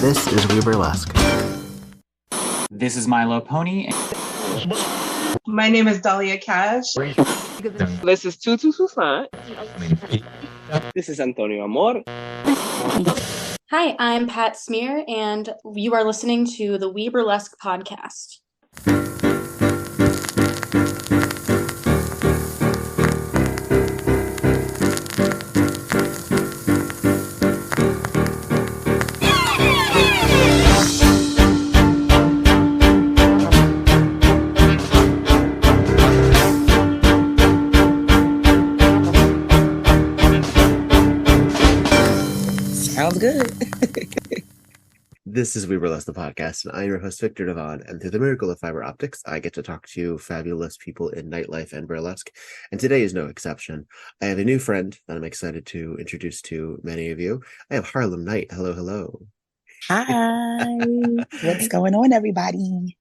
This is We Burlesque. This is Milo Pony. My name is Dahlia Cash. This is Tutu Susan. This is Antonio Amor. Hi, I'm Pat Smear, and you are listening to the WEBURLESQUE podcast. Sounds good. This is We Burlesque, the podcast, and I'm your host, Viktor Devonne, and through the miracle of fiber optics, I get to talk to fabulous people in nightlife and burlesque, and today is no exception. I have a new friend that I'm excited to introduce to many of you. I have Harlem Nyte. Hello, hello. Hi. What's going on, everybody?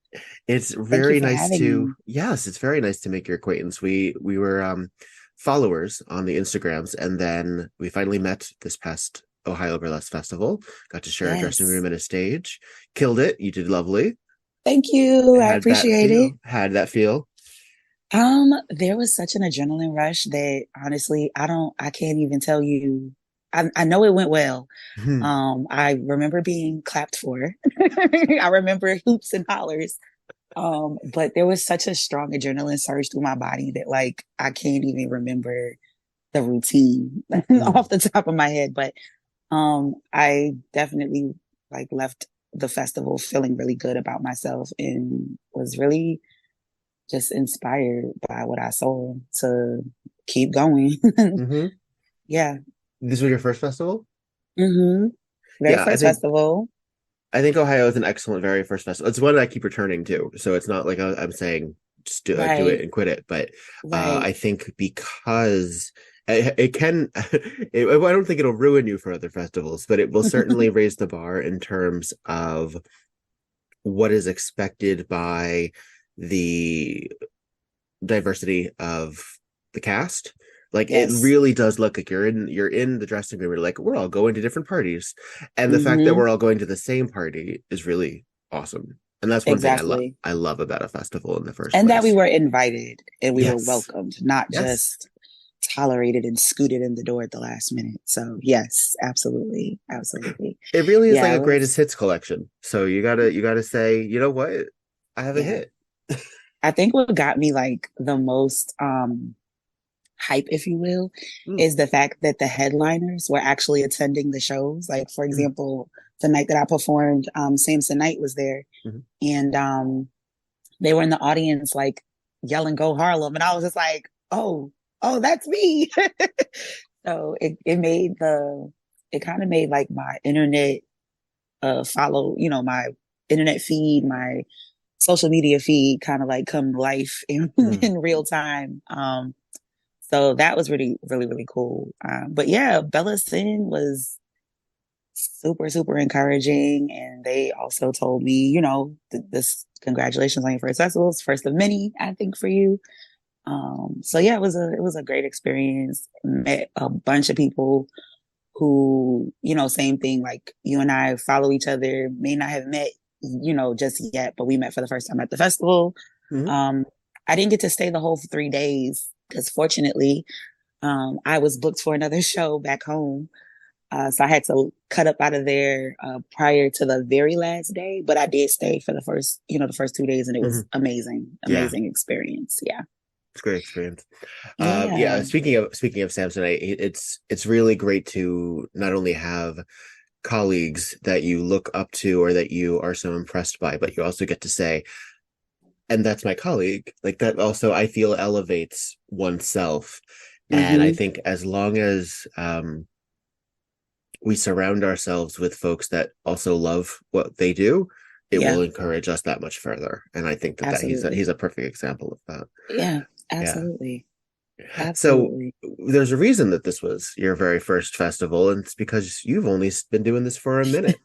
It's very nice to, me. yes, it's very nice to make your acquaintance. We were followers on the Instagrams, and then we finally met this past Ohio Burlesque Festival. Got to share a dressing room and a stage. Killed it. You did lovely. Thank you. I appreciate it. How'd that feel? There was such an adrenaline rush that honestly, I can't even tell you. I know it went well. I remember being clapped for. I remember hoops and hollers. But there was such a strong adrenaline surge through my body that like I can't even remember the routine off the top of my head. But I definitely like left the festival feeling really good about myself and was really just inspired by what I saw to keep going. Yeah. This was your first festival? Very first festival. I think Ohio is an excellent very first festival. It's one that I keep returning to. So it's not like I'm saying just do it and quit it. But I think because it can, I don't think it'll ruin you for other festivals, but it will certainly raise the bar in terms of what is expected by the diversity of the cast. Like it really does look like you're in the dressing room. You're like, we're all going to different parties, and the fact that we're all going to the same party is really awesome. And that's one thing I love about a festival in the first place. And that we were invited and we were welcomed, not just tolerated and scooted in the door at the last minute. So yes, absolutely. It really is like a greatest hits collection. So you gotta say, you know what, I have a hit. I think what got me like the most hype, if you will, is the fact that the headliners were actually attending the shows. Like for example, the night that I performed, Samson Knight was there, and they were in the audience like yelling "Go Harlem," and I was just like, oh, that's me. So it kind of made like my internet follow, my internet feed, my social media feed kind of like come to life in real time. So that was really, really, really cool. But yeah, Bella Sin was super, super encouraging. And they also told me, this congratulations on your first festival. It's first of many, I think, for you. So yeah, it was a great experience. Met a bunch of people who, same thing, like you and I follow each other, may not have met, just yet, but we met for the first time at the festival. I didn't get to stay the whole 3 days because fortunately, I was booked for another show back home. So I had to cut up out of there prior to the very last day, but I did stay for the first 2 days, and it was amazing experience. Yeah. It's a great experience. Speaking of Samsonite, it's really great to not only have colleagues that you look up to or that you are so impressed by, but you also get to say, and that's my colleague. Like that also, I feel, elevates oneself. And I think as long as we surround ourselves with folks that also love what they do, it will encourage us that much further. And I think that he's a perfect example of that. Yeah, absolutely. So there's a reason that this was your very first festival, and it's because you've only been doing this for a minute.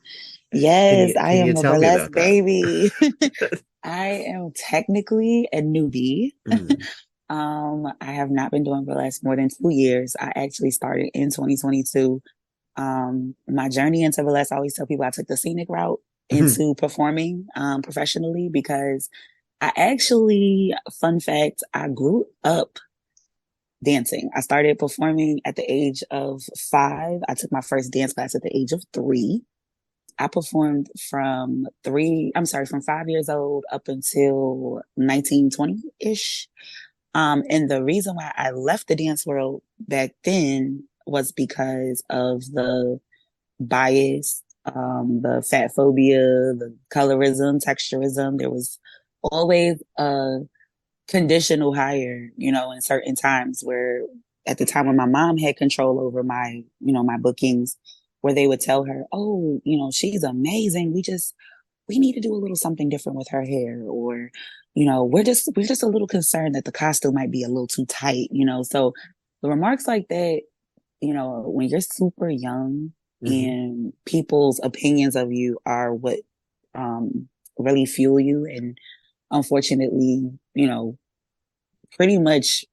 Yes, I am a burlesque baby. I am technically a newbie. I have not been doing burlesque more than 2 years. I actually started in 2022 My journey into burlesque, I always tell people I took the scenic route into performing professionally because I actually, fun fact, I grew up dancing. I started performing at the age of 5. I took my first dance class at the age of 3. I performed from 5 years old up until 1920-ish. And the reason why I left the dance world back then was because of the bias, the fat phobia, the colorism, texturism. There was always a conditional hire, in certain times where at the time when my mom had control over my, my bookings, where they would tell her, oh, she's amazing. We need to do a little something different with her hair, or, we're just a little concerned that the costume might be a little too tight, So the remarks like that, when you're super young and people's opinions of you are what really fuel you, and unfortunately, pretty much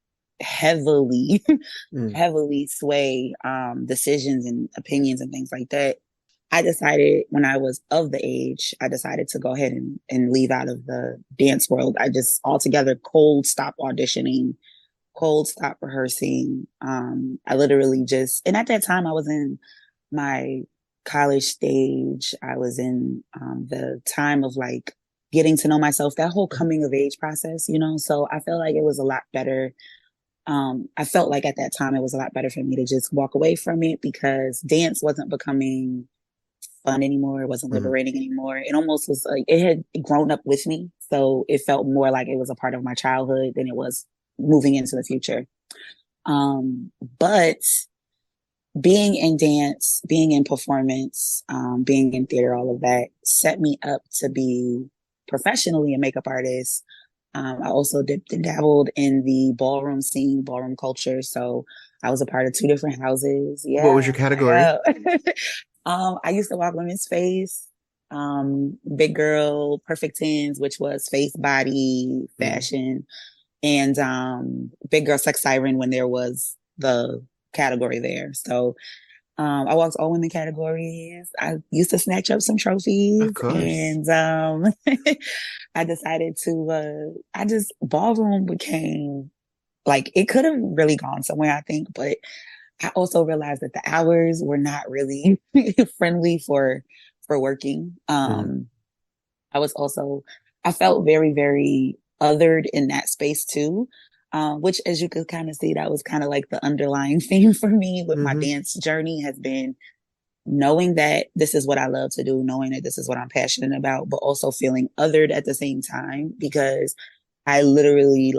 heavily sway decisions and opinions and things like that. I decided when I was of the age, I decided to go ahead and leave out of the dance world. I just altogether cold stopped auditioning, cold stopped rehearsing. I literally and at that time I was in my college stage. I was in the time of like getting to know myself, that whole coming of age process, so I felt like it was a lot better. I felt like at that time it was a lot better for me to just walk away from it because dance wasn't becoming fun anymore. It wasn't liberating anymore. It almost was like it had grown up with me. So it felt more like it was a part of my childhood than it was moving into the future. But being in dance, being in performance, being in theater, all of that set me up to be professionally a makeup artist. I also dipped and dabbled in the ballroom scene, ballroom culture. So I was a part of 2 different houses. Yeah. What was your category? I used to walk women's face, big girl, perfect tens, which was face, body, fashion, and big girl sex siren when there was the category there. So I walked all women categories. I used to snatch up some trophies. Of course. And I decided to ballroom became like, it could have really gone somewhere, I think, but I also realized that the hours were not really friendly for working. I felt very, very othered in that space too. Which, as you could kind of see, that was kind of like the underlying theme for me with my dance journey, has been knowing that this is what I love to do, knowing that this is what I'm passionate about, but also feeling othered at the same time, because I literally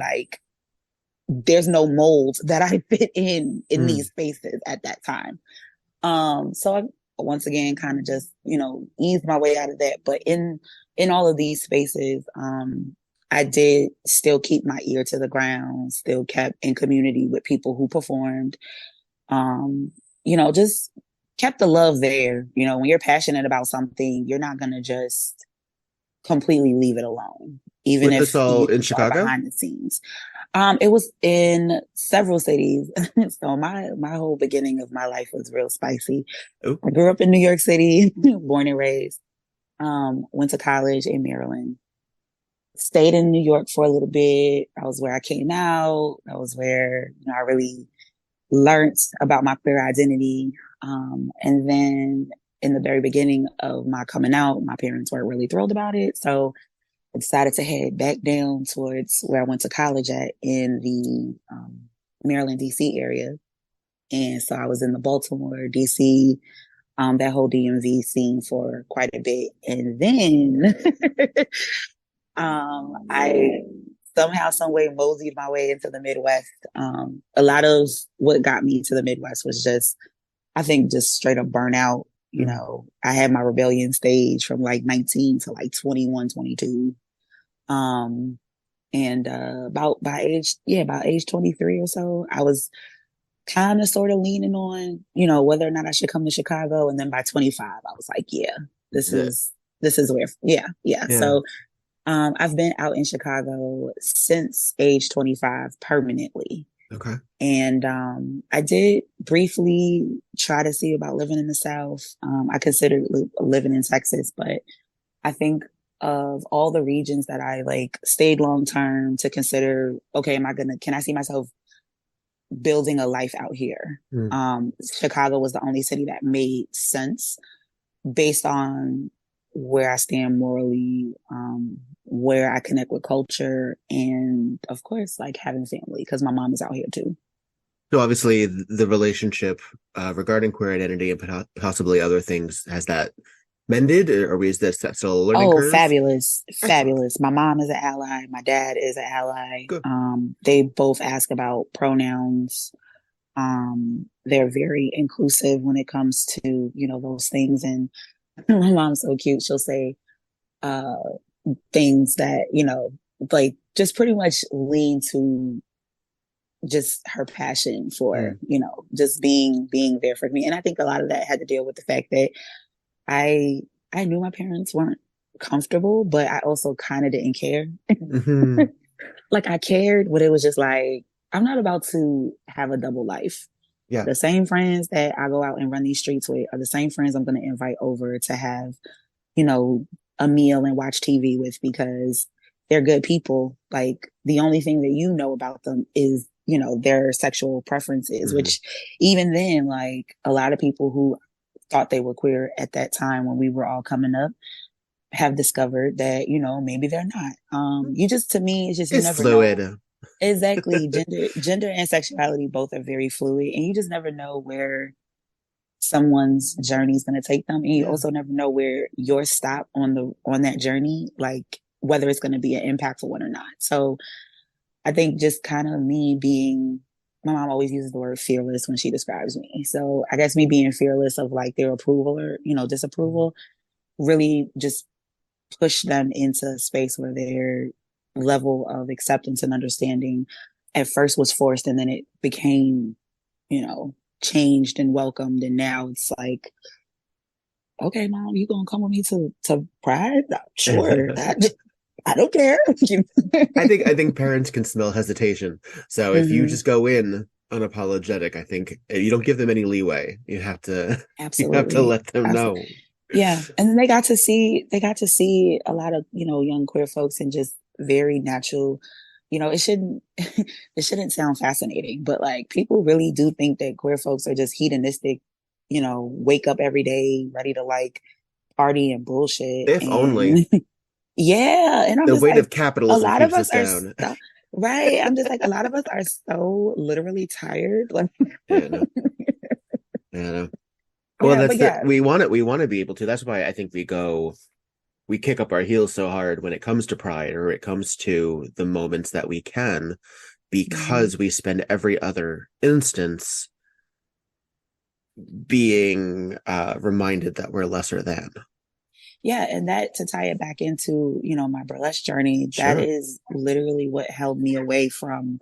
there's no mold that I fit in these spaces at that time. So I, once again, kind of just, eased my way out of that. But in all of these spaces, I did still keep my ear to the ground, still kept in community with people who performed, just kept the love there. When you're passionate about something, you're not going to just completely leave it alone. Even if this all in Chicago? Behind the scenes. It was in several cities. So my whole beginning of my life was real spicy. Ooh. I grew up in New York City, born and raised, went to college in Maryland. Stayed in New York for a little bit. That was where I came out. That was where I really learned about my queer identity. And then in the very beginning of my coming out, my parents weren't really thrilled about it. So I decided to head back down towards where I went to college at in the Maryland, D.C. area. And so I was in the Baltimore, D.C., that whole DMV scene for quite a bit. And then I somehow, some way moseyed my way into the Midwest. A lot of what got me to the Midwest was just, I think, just straight up burnout. I had my rebellion stage from 19 to 21, 22. And about age 23 or so, I was kind of sort of leaning on, whether or not I should come to Chicago. And then by 25, I was like, this is where, yeah. So I've been out in Chicago since age 25 permanently. Okay. And I did briefly try to see about living in the South. I considered living in Texas, but I think of all the regions that I like stayed long term to consider, okay, can I see myself building a life out here? Mm. Chicago was the only city that made sense based on where I stand morally, where I connect with culture, and of course, like having family, because my mom is out here too. So obviously, the relationship regarding queer identity and possibly other things, has that mended, or is this still a learning Oh, curve? fabulous. Excellent. Fabulous. My mom is an ally. My dad is an ally. Good. They both ask about pronouns. They're very inclusive when it comes to, those things. And my mom's so cute. She'll say, uh, things that, like just pretty much lean to just her passion for, just being there for me. And I think a lot of that had to deal with the fact that I I knew my parents weren't comfortable, but I also kind of didn't care. Mm-hmm. Like I cared, but it was just like, I'm not about to have a double life. Yeah. The same friends that I go out and run these streets with are the same friends I'm going to invite over to have, a meal and watch TV with, because they're good people. Like the only thing that you know about them is, their sexual preferences, Mm-hmm. which even then, like a lot of people who thought they were queer at that time when we were all coming up have discovered that, maybe they're not. You just, to me, it's just, you It's never fluid. know. Exactly. Gender and sexuality both are very fluid, and you just never know where someone's journey is going to take them. And you also never know where your stop on that journey, like whether it's going to be an impactful one or not. So I think just kind of my mom always uses the word fearless when she describes me. So I guess me being fearless of like their approval or, disapproval really just push them into a space where their level of acceptance and understanding at first was forced, and then it became, changed and welcomed. And now it's like, okay, mom, you gonna come with me to Pride? Sure. I don't care. I think parents can smell hesitation. So if you Mhm. just go in unapologetic, I think you don't give them any leeway. You have to Absolutely. let them know. Yeah. And then they got to see a lot of, young queer folks in just very natural, it shouldn't it shouldn't sound fascinating, but like people really do think that queer folks are just hedonistic, wake up every day ready to like party and bullshit. If only. And yeah. And I'm The just weight of like, a capitalism lot of keeps us us are down. so right. I'm just like, a lot of us are so literally tired. Like Yeah, no. Yeah, no. Well, yeah, that's but yeah. we want to be able to. That's why I think we kick up our heels so hard when it comes to Pride, or it comes to the moments that we can, because we spend every other instance being reminded that we're lesser than. Yeah, and that, to tie it back into, my burlesque journey, that Sure. is literally what held me away from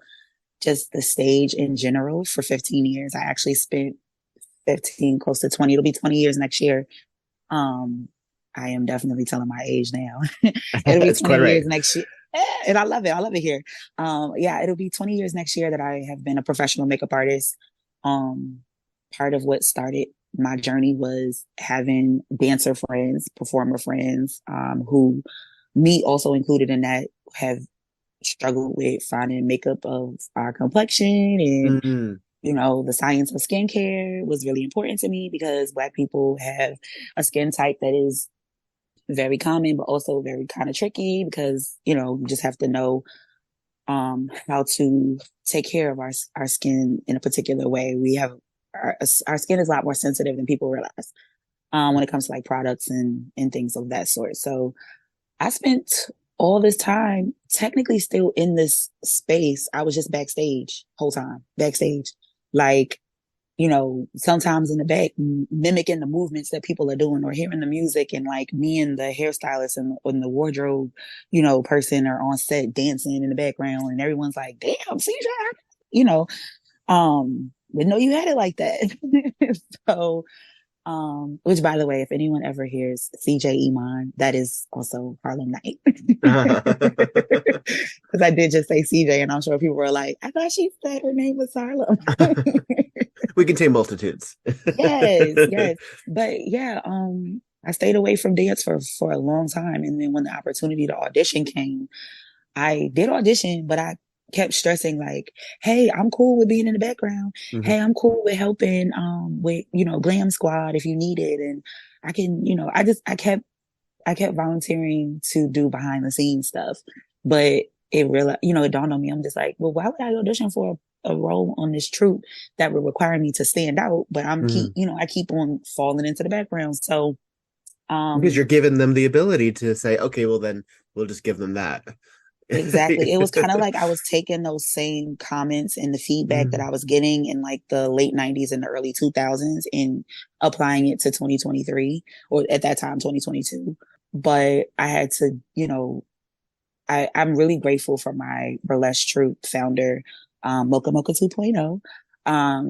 just the stage in general for 15 years. I actually spent 15, close to 20. It'll be 20 years next year. I am definitely telling my age now. It'll be That's 20 quite right. years next year. And I love it. I love it here. Yeah, it'll be 20 years next year that I have been a professional makeup artist. Um, Part of what started my journey was having dancer friends, performer friends, who, me also included in that, have struggled with finding makeup of our complexion. And Mm-hmm. the science of skincare was really important to me, because Black people have a skin type that is very common, but also very kind of tricky, because, you just have to know how to take care of our skin in a particular way. We have our skin is a lot more sensitive than people realize when it comes to like products and things of that sort. So I spent all this time technically still in this space. I was just backstage whole time, backstage, like, sometimes in the back, mimicking the movements that people are doing, or hearing the music, and like me and the hairstylist and the wardrobe, person are on set dancing in the background, and everyone's like, damn, CJ, didn't know you had it like that. So Which by the way, if anyone ever hears CJ Iman, that is also Harlem Nyte. Because I did just say CJ, and I'm sure people were like, I thought she said her name was Harlem. We contain multitudes. Yes. But yeah, I stayed away from dance for a long time. And then when the opportunity to audition came, I did audition, but I kept stressing like, hey, I'm cool with being in the background. Mm-hmm. Hey, I'm cool with helping with, Glam Squad if you need it. And I can, I kept volunteering to do behind the scenes stuff. But it dawned on me, I'm just like, well, why would I audition for a role on this troupe that would require me to stand out? But I keep on falling into the background. So because you're giving them the ability to say, okay, well then we'll just give them that. Exactly. It was kind of like I was taking those same comments and the feedback that I was getting in like the late 90s and the early 2000s and applying it to 2023, or at that time 2022. But I had to, I'm really grateful for my burlesque troupe founder, Mocha Mocha 2.0.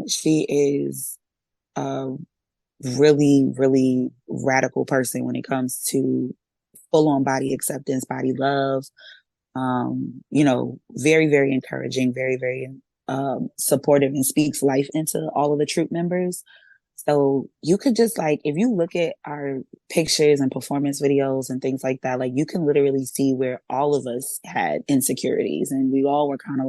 She is a really, really radical person when it comes to full on body acceptance, body love. Very, very encouraging, very, very supportive, and speaks life into all of the troupe members. So you could just if you look at our pictures and performance videos and things like that, you can literally see where all of us had insecurities, and we all were kind of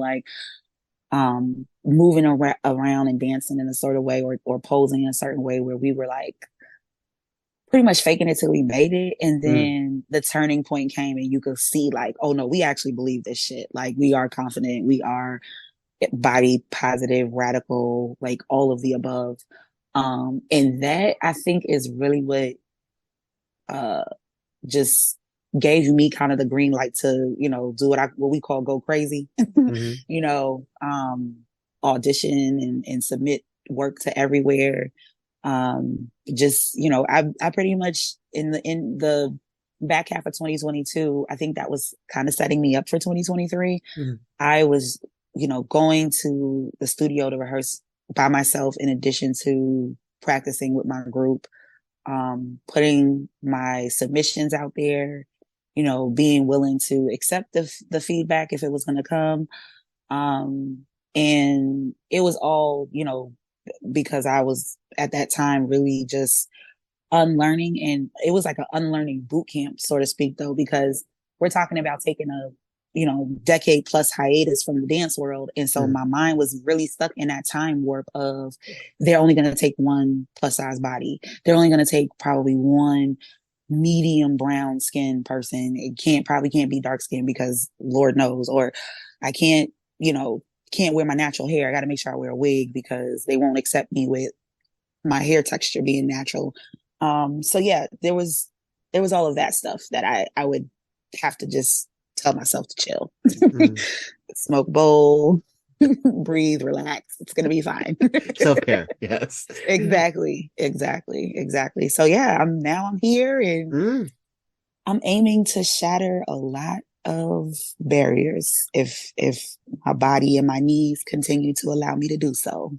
moving around and dancing in a sort of way or posing in a certain way where we were pretty much faking it till we made it. And then the turning point came and you could see oh no, we actually believe this shit. We are confident. We are body positive, radical, all of the above. And that I think is really what, just gave me kind of the green light to, do what we call go crazy, audition and submit work to everywhere. I pretty much in the back half of 2022, I think that was kind of setting me up for 2023. I was, going to the studio to rehearse by myself in addition to practicing with my group, putting my submissions out there, being willing to accept the feedback if it was going to come. And it was all, because I was at that time really just unlearning, and it was like an unlearning boot camp, so to speak, though, because we're talking about taking a decade plus hiatus from the dance world. And so my mind was really stuck in that time warp of they're only going to take one plus size body. They're only going to take probably one medium brown skin person. It probably can't be dark skin because Lord knows, or I can't wear my natural hair. I got to make sure I wear a wig because they won't accept me with my hair texture being natural. So yeah, there was all of that stuff that I would have to just tell myself to chill, smoke bowl, breathe, relax. It's going to be fine. Self-care. Yes. Exactly. So yeah, I'm here and I'm aiming to shatter a lot of barriers if my body and my knees continue to allow me to do so.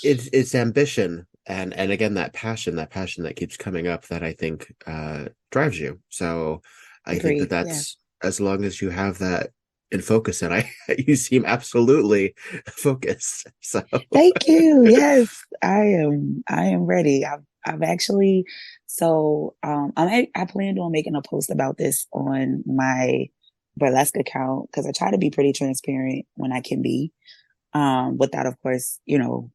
It's ambition and again that passion that keeps coming up that I think drives you. So I Agreed. think that's as long as you have that in focus, and you seem absolutely focused. So thank you. Yes, I am ready. I've actually, I planned on making a post about this on my burlesque account because I try to be pretty transparent when I can be, without, of course,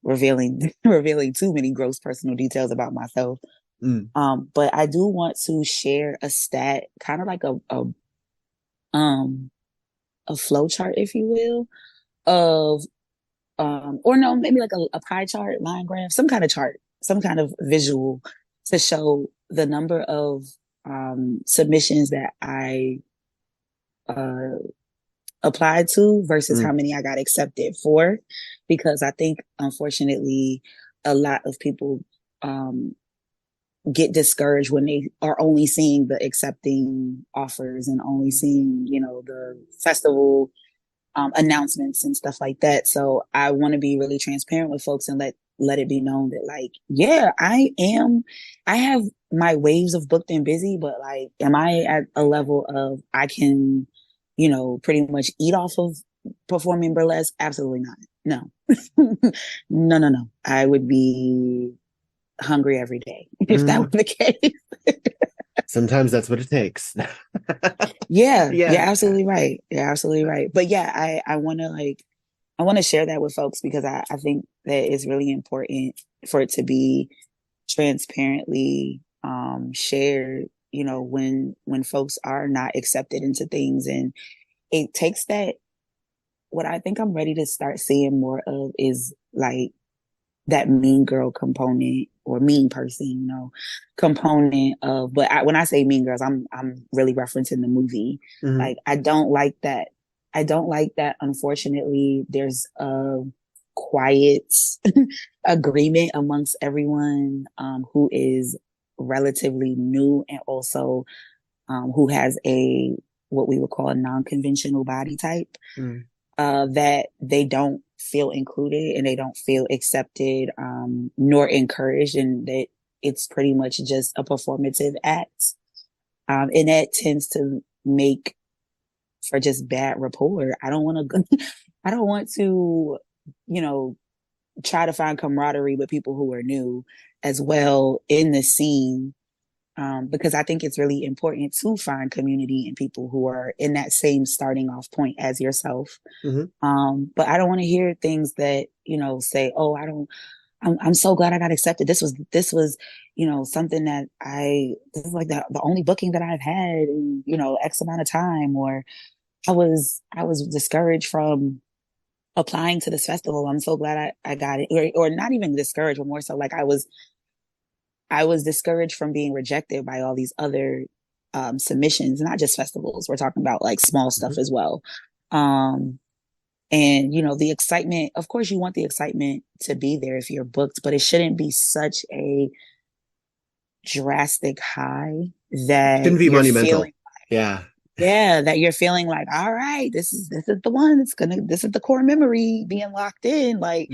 revealing too many gross personal details about myself. But I do want to share a stat, kind of like a flow chart, if you will, of or no, maybe like a pie chart, line graph, some kind of chart, some kind of visual to show the number of submissions that I applied to versus how many I got accepted for. Because I think, unfortunately, a lot of people get discouraged when they are only seeing the accepting offers and only seeing, the festival announcements and stuff like that. So I want to be really transparent with folks and let let it be known that like, yeah, I have my waves of booked and busy, but like, am I at a level of I can, pretty much eat off of performing burlesque? Absolutely not. No. No, no, no. I would be hungry every day if that were the case. Sometimes that's what it takes. Yeah, you're absolutely right. You're absolutely right. But yeah, I want to share that with folks because I think that it's really important for it to be transparently shared, when folks are not accepted into things. And it takes that, what I think I'm ready to start seeing more of is like that mean girl component or mean person, component of, but when I say mean girls, I'm really referencing the movie. Mm-hmm. Like, I don't like that. I don't like that. Unfortunately, there's a quiet agreement amongst everyone, who is relatively new and also, who has what we would call a non-conventional body type, that they don't feel included and they don't feel accepted, nor encouraged, and that it's pretty much just a performative act. And that tends to make for just bad rapport. I don't want to, try to find camaraderie with people who are new as well in the scene. Because I think it's really important to find community in people who are in that same starting off point as yourself. Mm-hmm. But I don't want to hear things that, say, oh, I'm so glad I got accepted. This was, something that this is like the only booking that I've had in, X amount of time, or I was discouraged from applying to this festival. I'm so glad I got it, or not even discouraged, but more so like I was discouraged from being rejected by all these other submissions, not just festivals. We're talking about like small stuff as well. And, the excitement, of course, you want the excitement to be there if you're booked, but it shouldn't be such a drastic high that shouldn't be you're monumental. that you're feeling like, all right, this is the one this is the core memory being locked in. Like,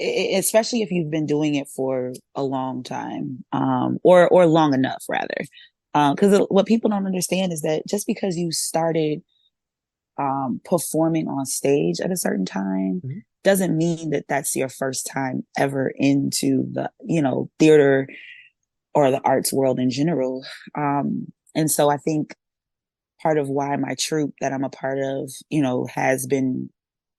especially if you've been doing it for a long time, or long enough rather. Because what people don't understand is that just because you started performing on stage at a certain time doesn't mean that that's your first time ever into the, theater or the arts world in general. And so I think part of why my troupe that I'm a part of, has been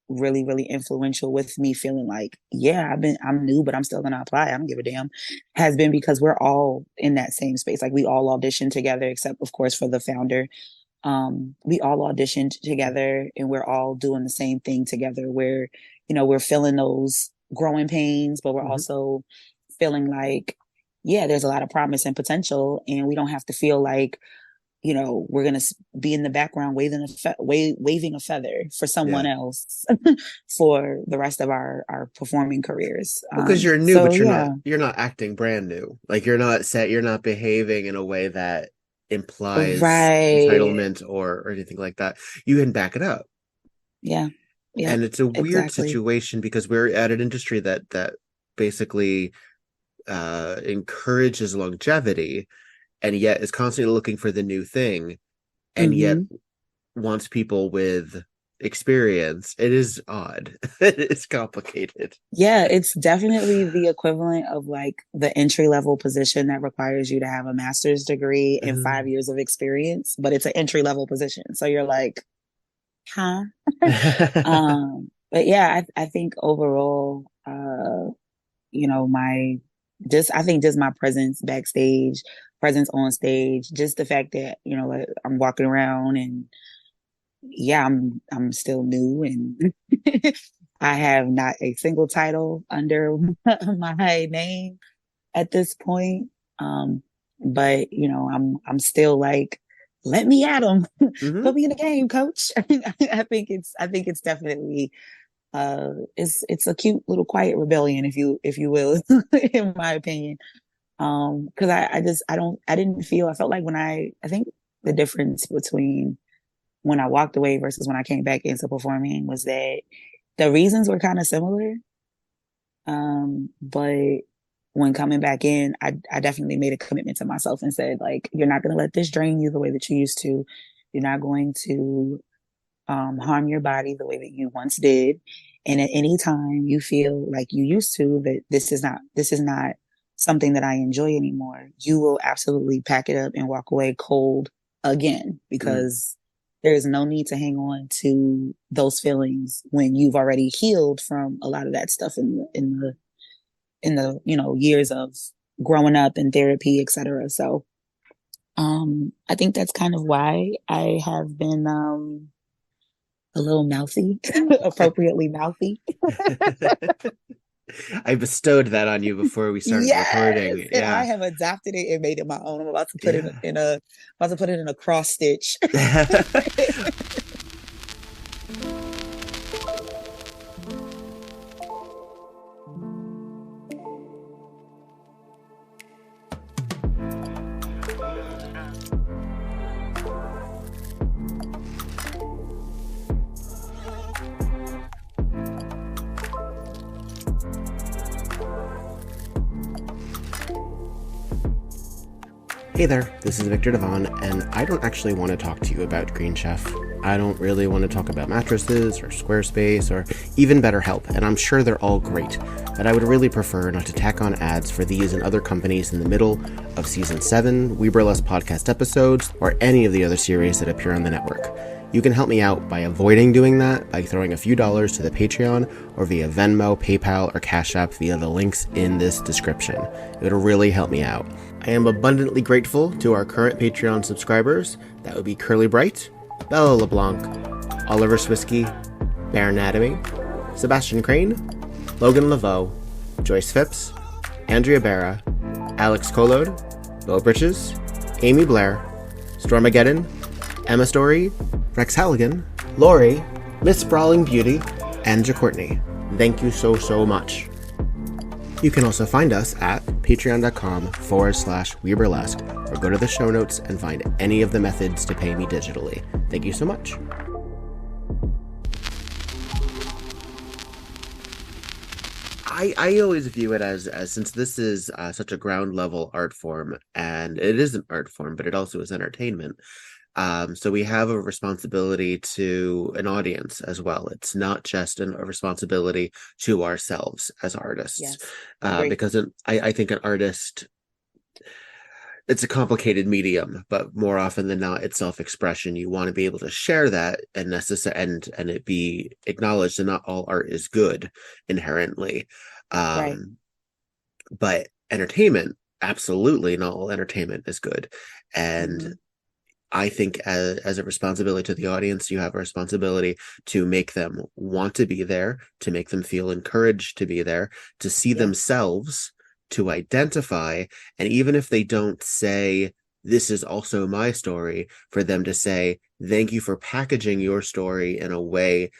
really, really influential with me feeling like, yeah, I'm new, but I'm still going to apply. I don't give a damn, has been because we're all in that same space. Like, we all auditioned together, except of course for the founder. We all auditioned together and we're all doing the same thing together where, we're feeling those growing pains, but we're also feeling like, yeah, there's a lot of promise and potential, and we don't have to feel like, we're going to be in the background waving a feather for someone else for the rest of our performing careers. Because you're new, but you're not acting brand new. Like, you're not behaving in a way that implies entitlement or anything like that. You can back it up. Yeah. And it's a weird situation because we're at an industry that basically encourages longevity, and yet is constantly looking for the new thing, and yet wants people with experience. It is odd. It's complicated. Yeah, it's definitely the equivalent of like the entry level position that requires you to have a master's degree and 5 years of experience, but it's an entry level position. So you're like, huh? But yeah, I think overall, I think just my presence backstage, presence on stage, just the fact that, like, I'm walking around and I'm still new and I have not a single title under my name at this point. But I'm still like, let me at them. Put me in the game, coach. I think it's definitely it's a cute little quiet rebellion, if you will, in my opinion. Because I felt like I think the difference between when I walked away versus when I came back into performing was that the reasons were kind of similar. But when coming back in, I definitely made a commitment to myself and said, like, you're not going to let this drain you the way that you used to. You're not going to harm your body the way that you once did. And at any time you feel like you used to, that this is not something that I enjoy anymore, you will absolutely pack it up and walk away cold again, because there is no need to hang on to those feelings when you've already healed from a lot of that stuff in the years of growing up and therapy, etc. So I think that's kind of why I have been a little mouthy, appropriately mouthy. I bestowed that on you before we started recording. And I have adopted it and made it my own. I'm about to put it in a cross stitch. Hey there, this is Viktor Devonne, and I don't actually want to talk to you about Green Chef. I don't really want to talk about mattresses or Squarespace or even BetterHelp, and I'm sure they're all great, but I would really prefer not to tack on ads for these and other companies in the middle of Season 7, WeBurlesque podcast episodes, or any of the other series that appear on the network. You can help me out by avoiding doing that by throwing a few dollars to the Patreon or via Venmo, PayPal, or Cash App via the links in this description. It would really help me out. I am abundantly grateful to our current Patreon subscribers. That would be Curly Bright, Bella LeBlanc, Oliver Swisky, Bear Anatomy, Sebastian Crane, Logan Laveau, Joyce Phipps, Andrea Barra, Alex Kolode, Bo Britches, Amy Blair, Stormageddon, Emma Story, Rex Halligan, Lori, Miss Brawling Beauty, and Jacourtney. Thank you so much. You can also find us at patreon.com/WeBurlesque, or go to the show notes and find any of the methods to pay me digitally. Thank you so much. I always view it as since this is such a ground level art form, and it is an art form, but it also is entertainment. So we have a responsibility to an audience as well. It's not just a responsibility to ourselves as artists. Yes, because I think an artist, it's a complicated medium, but more often than not, it's self-expression. You want to be able to share that and it be acknowledged, and not all art is good inherently. But entertainment, absolutely not all entertainment is good. And I think as a responsibility to the audience, you have a responsibility to make them want to be there, to make them feel encouraged to be there, to see themselves, to identify, and even if they don't say, this is also my story, for them to say, thank you for packaging your story in a way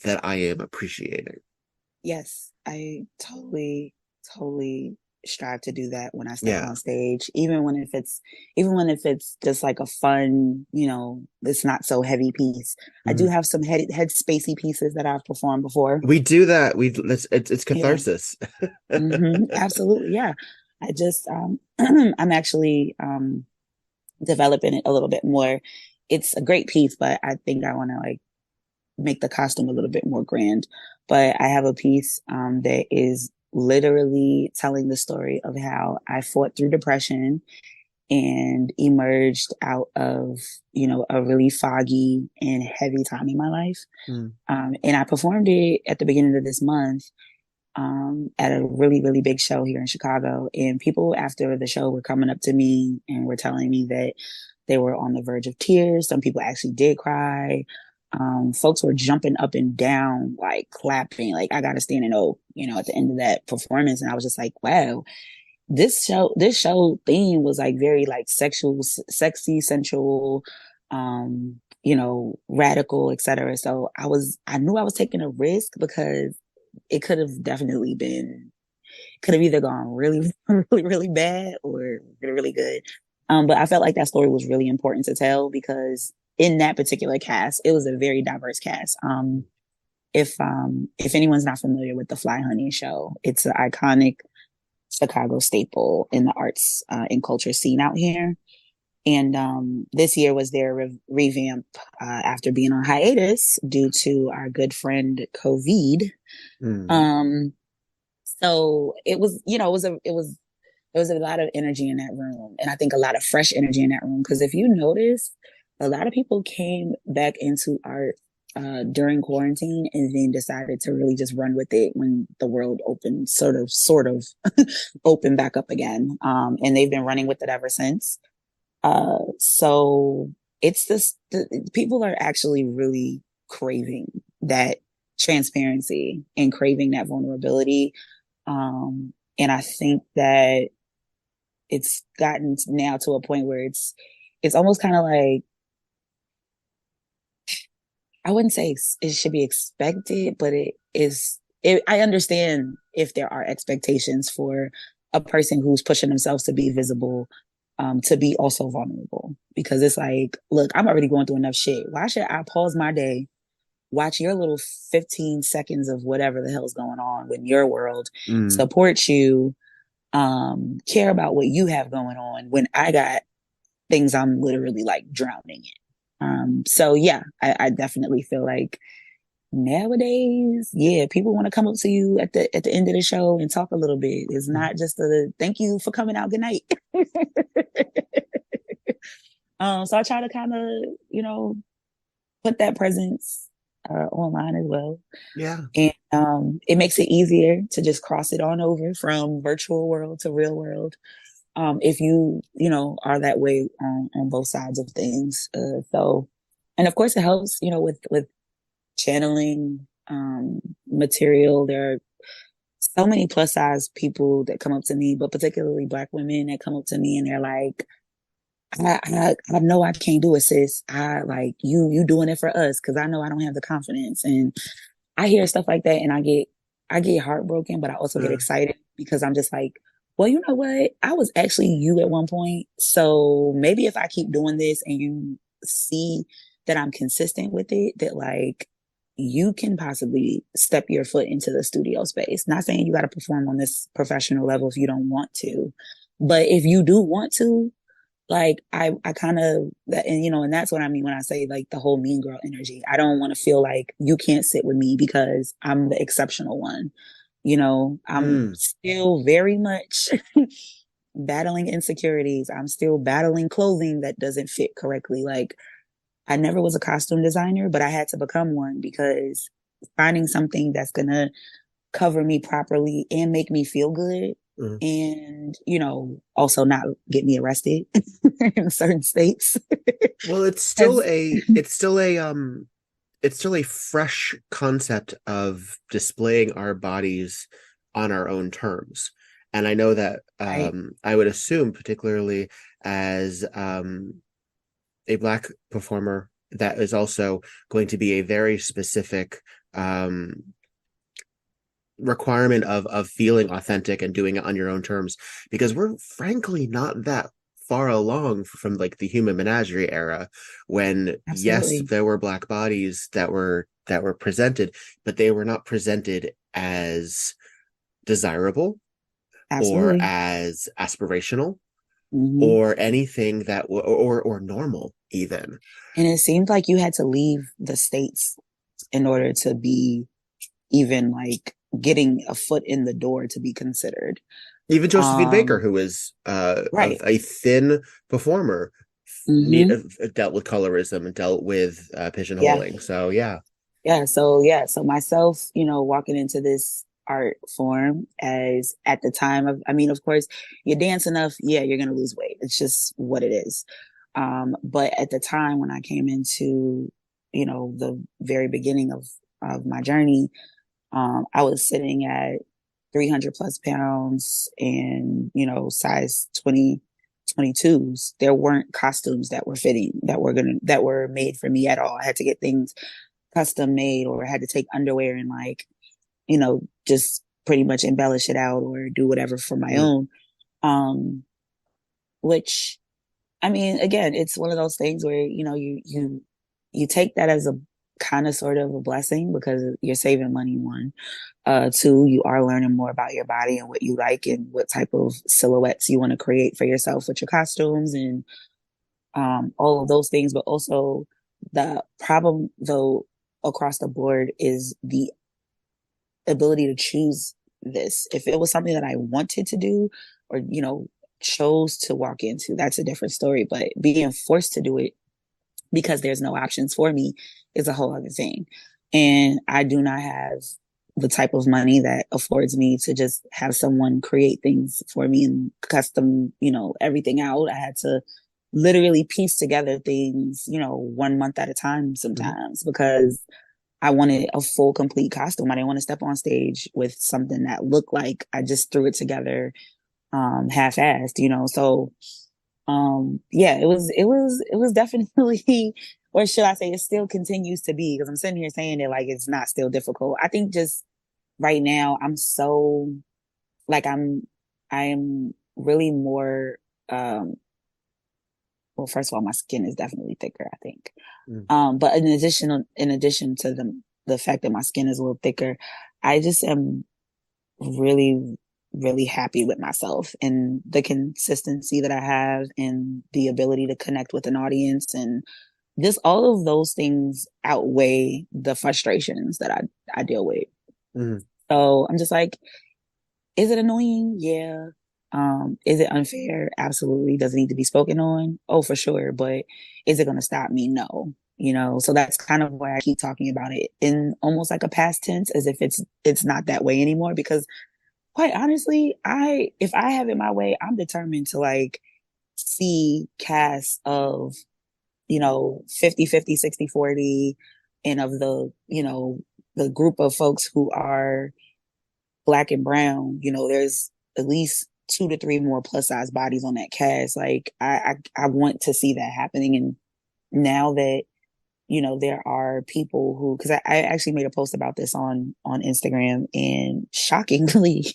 that I am appreciating. Yes, I totally strive to do that when I step on stage, even when if it's just like a fun, it's not so heavy piece. I do have some head spacey pieces that I've performed before. We do that. It's catharsis. Absolutely, yeah. I just I'm actually developing it a little bit more. It's a great piece, but I think I want to like make the costume a little bit more grand. But I have a piece that is literally telling the story of how I fought through depression and emerged out of, a really foggy and heavy time in my life. And I performed it at the beginning of this month at a really, really big show here in Chicago. And people after the show were coming up to me and were telling me that they were on the verge of tears. Some people actually did cry. Folks were jumping up and down, like clapping, like I gotta stand and at the end of that performance. And I was just like, wow, this show theme was like very like sexual, sexy, sensual, radical, etc. So I knew I was taking a risk, because it could have either gone really, really, really bad or really, really good. But I felt like that story was really important to tell, because in that particular cast, it was a very diverse cast. if anyone's not familiar with the Fly Honey show, it's an iconic Chicago staple in the arts and culture scene out here. And this year was their revamp after being on hiatus due to our good friend COVID. So it was, you know, it was a lot of energy in that room, and I think a lot of fresh energy in that room. Because if you notice, a lot of people came back into art during quarantine and then decided to really just run with it when the world opened, sort of opened back up again. And they've been running with it ever since. So it's people are actually really craving that transparency and craving that vulnerability. And I think that it's gotten now to a point where it's almost kind of like, I wouldn't say it should be expected, but I understand if there are expectations for a person who's pushing themselves to be visible, to be also vulnerable, because it's like, look, I'm already going through enough shit. Why should I pause my day, watch your little 15 seconds of whatever the hell's going on in your world, support you, care about what you have going on when I got things I'm literally like drowning in. So yeah, I definitely feel like nowadays, yeah, people want to come up to you at the end of the show and talk a little bit. It's not just a thank you for coming out, good night. So I try to kind of, you know, put that presence online as well. Yeah. And it makes it easier to just cross it on over from virtual world to real world. If you know, are that way on both sides of things. So, and of course it helps, you know, with channeling material. There are so many plus size people that come up to me, but particularly Black women that come up to me and they're like, I know I can't do it, sis. I like you doing it for us, because I know I don't have the confidence. And I hear stuff like that and I get heartbroken, but I also get excited, because I'm just like, well, you know what? I was actually you at one point. So maybe if I keep doing this and you see that I'm consistent with it, that like you can possibly step your foot into the studio space. Not saying you got to perform on this professional level if you don't want to, but if you do want to, like I kind of, and you know, and that's what I mean when I say like the whole mean girl energy. I don't want to feel like you can't sit with me because I'm the exceptional one. You know, I'm still very much battling insecurities. I'm still battling clothing that doesn't fit correctly. Like I never was a costume designer, but I had to become one, because finding something that's going to cover me properly and make me feel good, and, you know, also not get me arrested in certain states. Well, it's still a fresh concept of displaying our bodies on our own terms. And I know that I would assume, particularly as a Black performer, that is also going to be a very specific requirement of feeling authentic and doing it on your own terms, because we're frankly not that far along from like the human menagerie era, when yes, there were Black bodies that were presented, but they were not presented as desirable or as aspirational or anything that or normal even. And it seemed like you had to leave the States in order to be even like getting a foot in the door to be considered. Even Josephine Baker, who is a thin performer, dealt with colorism and dealt with pigeonholing. So myself, you know, walking into this art form as at the time of, I mean, of course, you dance enough, you're going to lose weight. It's just what it is. But at the time when I came into, you know, the very beginning of my journey, I was sitting at 300 plus pounds and, you know, size 22s. There weren't costumes that were fitting, that were made for me at all. I had to get things custom made, or I had to take underwear and like, you know, just pretty much embellish it out or do whatever for my own. Which, I mean, again, it's one of those things where, you know, you take that as a kind of sort of a blessing because you're saving money, one. Two, you are learning more about your body and what you like and what type of silhouettes you want to create for yourself with your costumes and all of those things. But also the problem though across the board is the ability to choose this. If it was something that I wanted to do or, chose to walk into, that's a different story. But being forced to do it because there's no options for me is a whole other thing. And I do not have the type of money that affords me to just have someone create things for me and custom, everything out. I had to literally piece together things, 1 month at a time sometimes because I wanted a full, complete costume. I didn't want to step on stage with something that looked like I just threw it together half-assed, So yeah, it was definitely, or should I say it still continues to be, because I'm sitting here saying it like it's not still difficult. I think just right now I'm so like I am really more well, first of all, my skin is definitely thicker, I think. But in addition to the fact that my skin is a little thicker, I just am really, really happy with myself and the consistency that I have and the ability to connect with an audience, and just all of those things outweigh the frustrations that I deal with. So I'm just like, is it annoying? Yeah. Is it unfair? Absolutely. Does it need to be spoken on? Oh, for sure. But is it going to stop me? No. So that's kind of why I keep talking about it in almost like a past tense, as if it's not that way anymore. Because quite honestly, if I have it my way, I'm determined to like see casts of, 50-50, 60-40, and of the group of folks who are Black and brown, there's at least 2 to 3 more plus size bodies on that cast. Like I want to see that happening. And now that, there are people who, because I actually made a post about this on Instagram, and shockingly,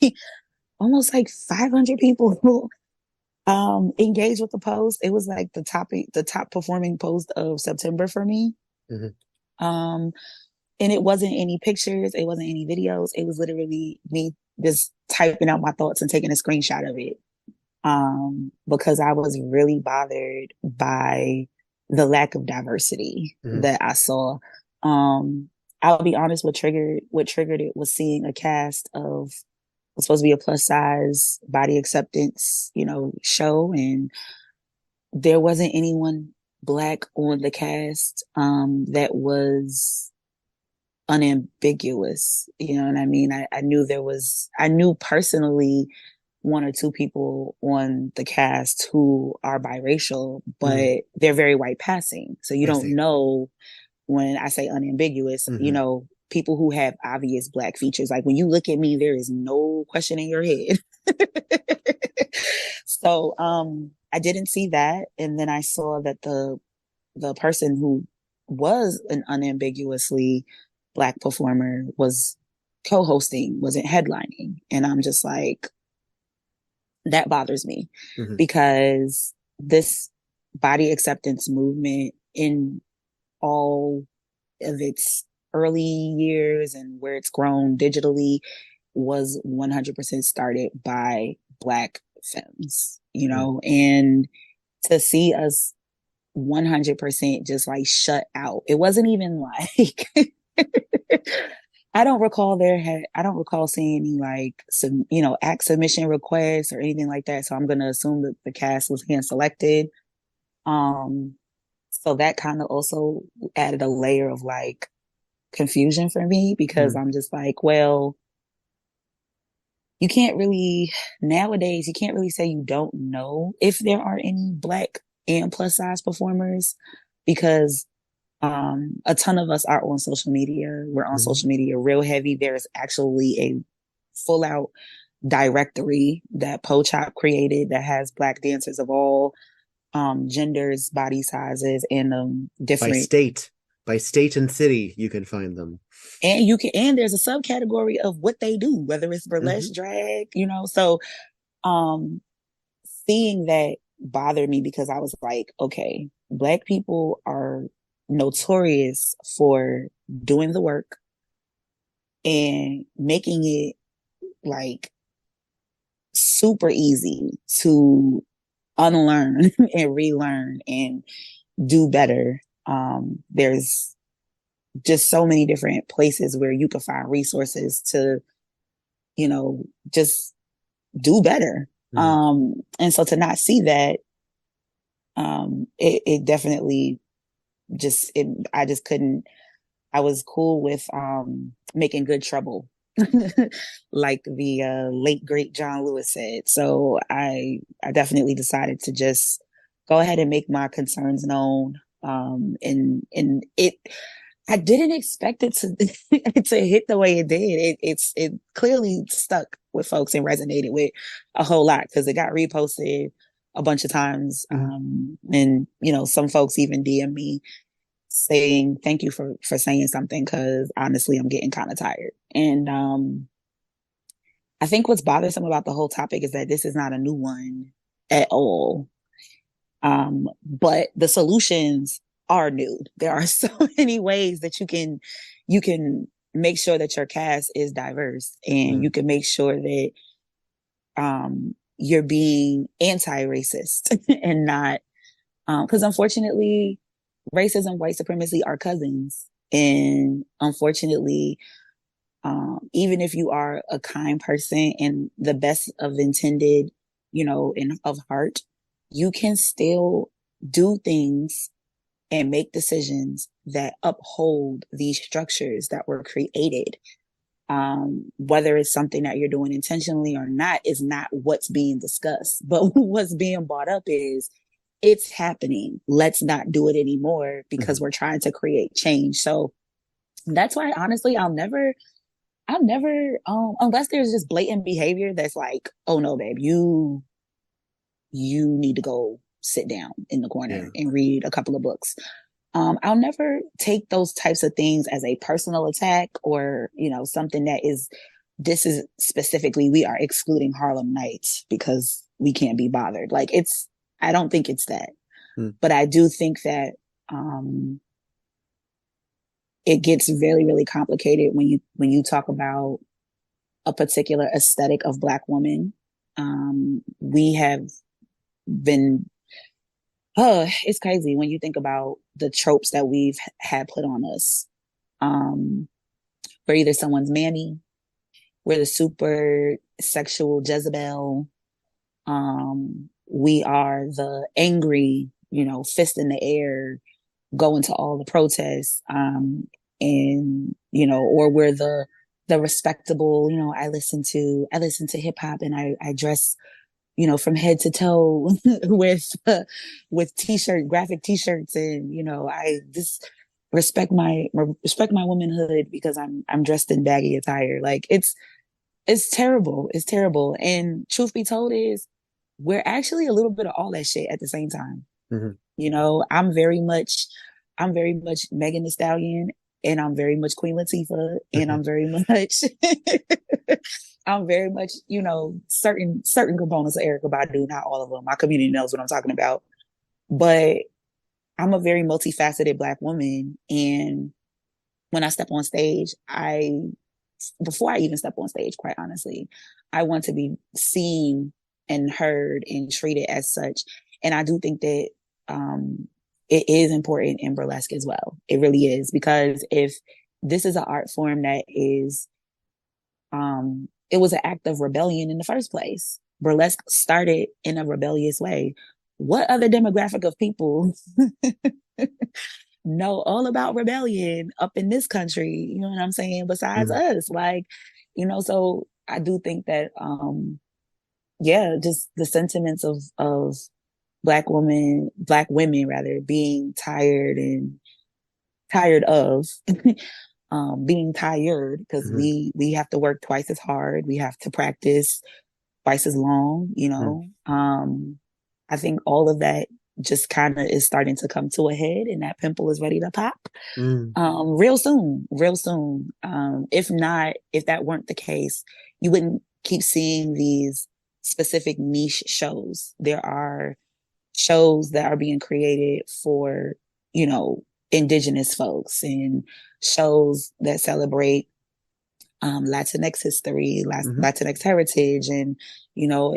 almost like 500 people engaged with the post. It was like the top performing post of September for me. And it wasn't any pictures, it wasn't any videos. It was literally me just typing out my thoughts and taking a screenshot of it. Because I was really bothered by the lack of diversity that I saw. I'll be honest, what triggered it was seeing a cast of, was supposed to be a plus size body acceptance, show. And there wasn't anyone Black on the cast, that was unambiguous. You know what I mean? I knew personally 1 or 2 people on the cast who are biracial, but they're very white passing. So you don't know when I say unambiguous, people who have obvious Black features. Like when you look at me, there is no question in your head. So, I didn't see that. And then I saw that the person who was an unambiguously Black performer was co-hosting, wasn't headlining. And I'm just like, that bothers me because this body acceptance movement, in all of its early years and where it's grown digitally, was 100% started by Black femmes, and to see us 100% just like shut out. It wasn't even like I don't recall seeing any like some, act submission requests or anything like that. So I'm gonna assume that the cast was hand selected. So that kind of also added a layer of like confusion for me, because I'm just like, well, nowadays you can't really say you don't know if there are any Black and plus size performers, because a ton of us are on social media. We're on social media real heavy. There's actually a full out directory that Pochop created that has Black dancers of all genders, body sizes, and different by state and city. You can find them, and there's a subcategory of what they do, whether it's burlesque, drag, So, seeing that bothered me, because I was like, okay, Black people are notorious for doing the work and making it like super easy to unlearn and relearn and do better. There's just so many different places where you can find resources to, just do better. And so to not see that, it definitely I just couldn't. I was cool with making good trouble, like the late great John Lewis said. So I definitely decided to just go ahead and make my concerns known. And it, I didn't expect it to to hit the way it did. It clearly stuck with folks and resonated with a whole lot because it got reposted a bunch of times. And some folks even DM me saying thank you for saying something because honestly I'm getting kind of tired. And I think what's bothersome about the whole topic is that this is not a new one at all. But the solutions are new. There are so many ways that you can make sure that your cast is diverse, and you can make sure that you're being anti-racist and not because unfortunately racism, white supremacy are cousins. And unfortunately, even if you are a kind person and the best of intended, and of heart, you can still do things and make decisions that uphold these structures that were created. Whether it's something that you're doing intentionally or not is not what's being discussed. But what's being brought up is it's happening. Let's not do it anymore because we're trying to create change. So that's why, honestly, I'll never, unless there's just blatant behavior that's like, oh no, babe, you need to go sit down in the corner and read a couple of books. I'll never take those types of things as a personal attack or, something that this is specifically, we are excluding Harlem Nyte because we can't be bothered. Like I don't think it's that, but I do think that, it gets really, really complicated when you talk about a particular aesthetic of Black women. We have been, it's crazy when you think about the tropes that we've had put on us. We're either someone's mammy, we're the super sexual Jezebel, we are the angry, fist in the air, going to all the protests, and or we're the respectable, I listen to hip hop and I dress, from head to toe with graphic t-shirts, and I just respect my womanhood because I'm dressed in baggy attire. Like it's terrible. It's terrible. And truth be told is we're actually a little bit of all that shit at the same time. I'm very much Megan Thee Stallion, and I'm very much Queen Latifah, and I'm very much certain components of Erykah Badu, not all of them. My community knows what I'm talking about. But I'm a very multifaceted Black woman, and when I step on stage, before I even step on stage, quite honestly, I want to be seen and heard and treated as such. And I do think that it is important in burlesque as well. It really is, because if this is an art form that is, it was an act of rebellion in the first place. Burlesque started in a rebellious way. What other demographic of people know all about rebellion up in this country? You know what I'm saying? Besides us, so I do think that, just the sentiments of Black women rather, being tired of being tired because we have to work twice as hard. We have to practice twice as long, I think all of that just kind of is starting to come to a head, and that pimple is ready to pop real soon. If that weren't the case, you wouldn't keep seeing these specific niche shows. There are shows that are being created for, indigenous folks and shows that celebrate Latinx history, Latinx heritage, and, you know,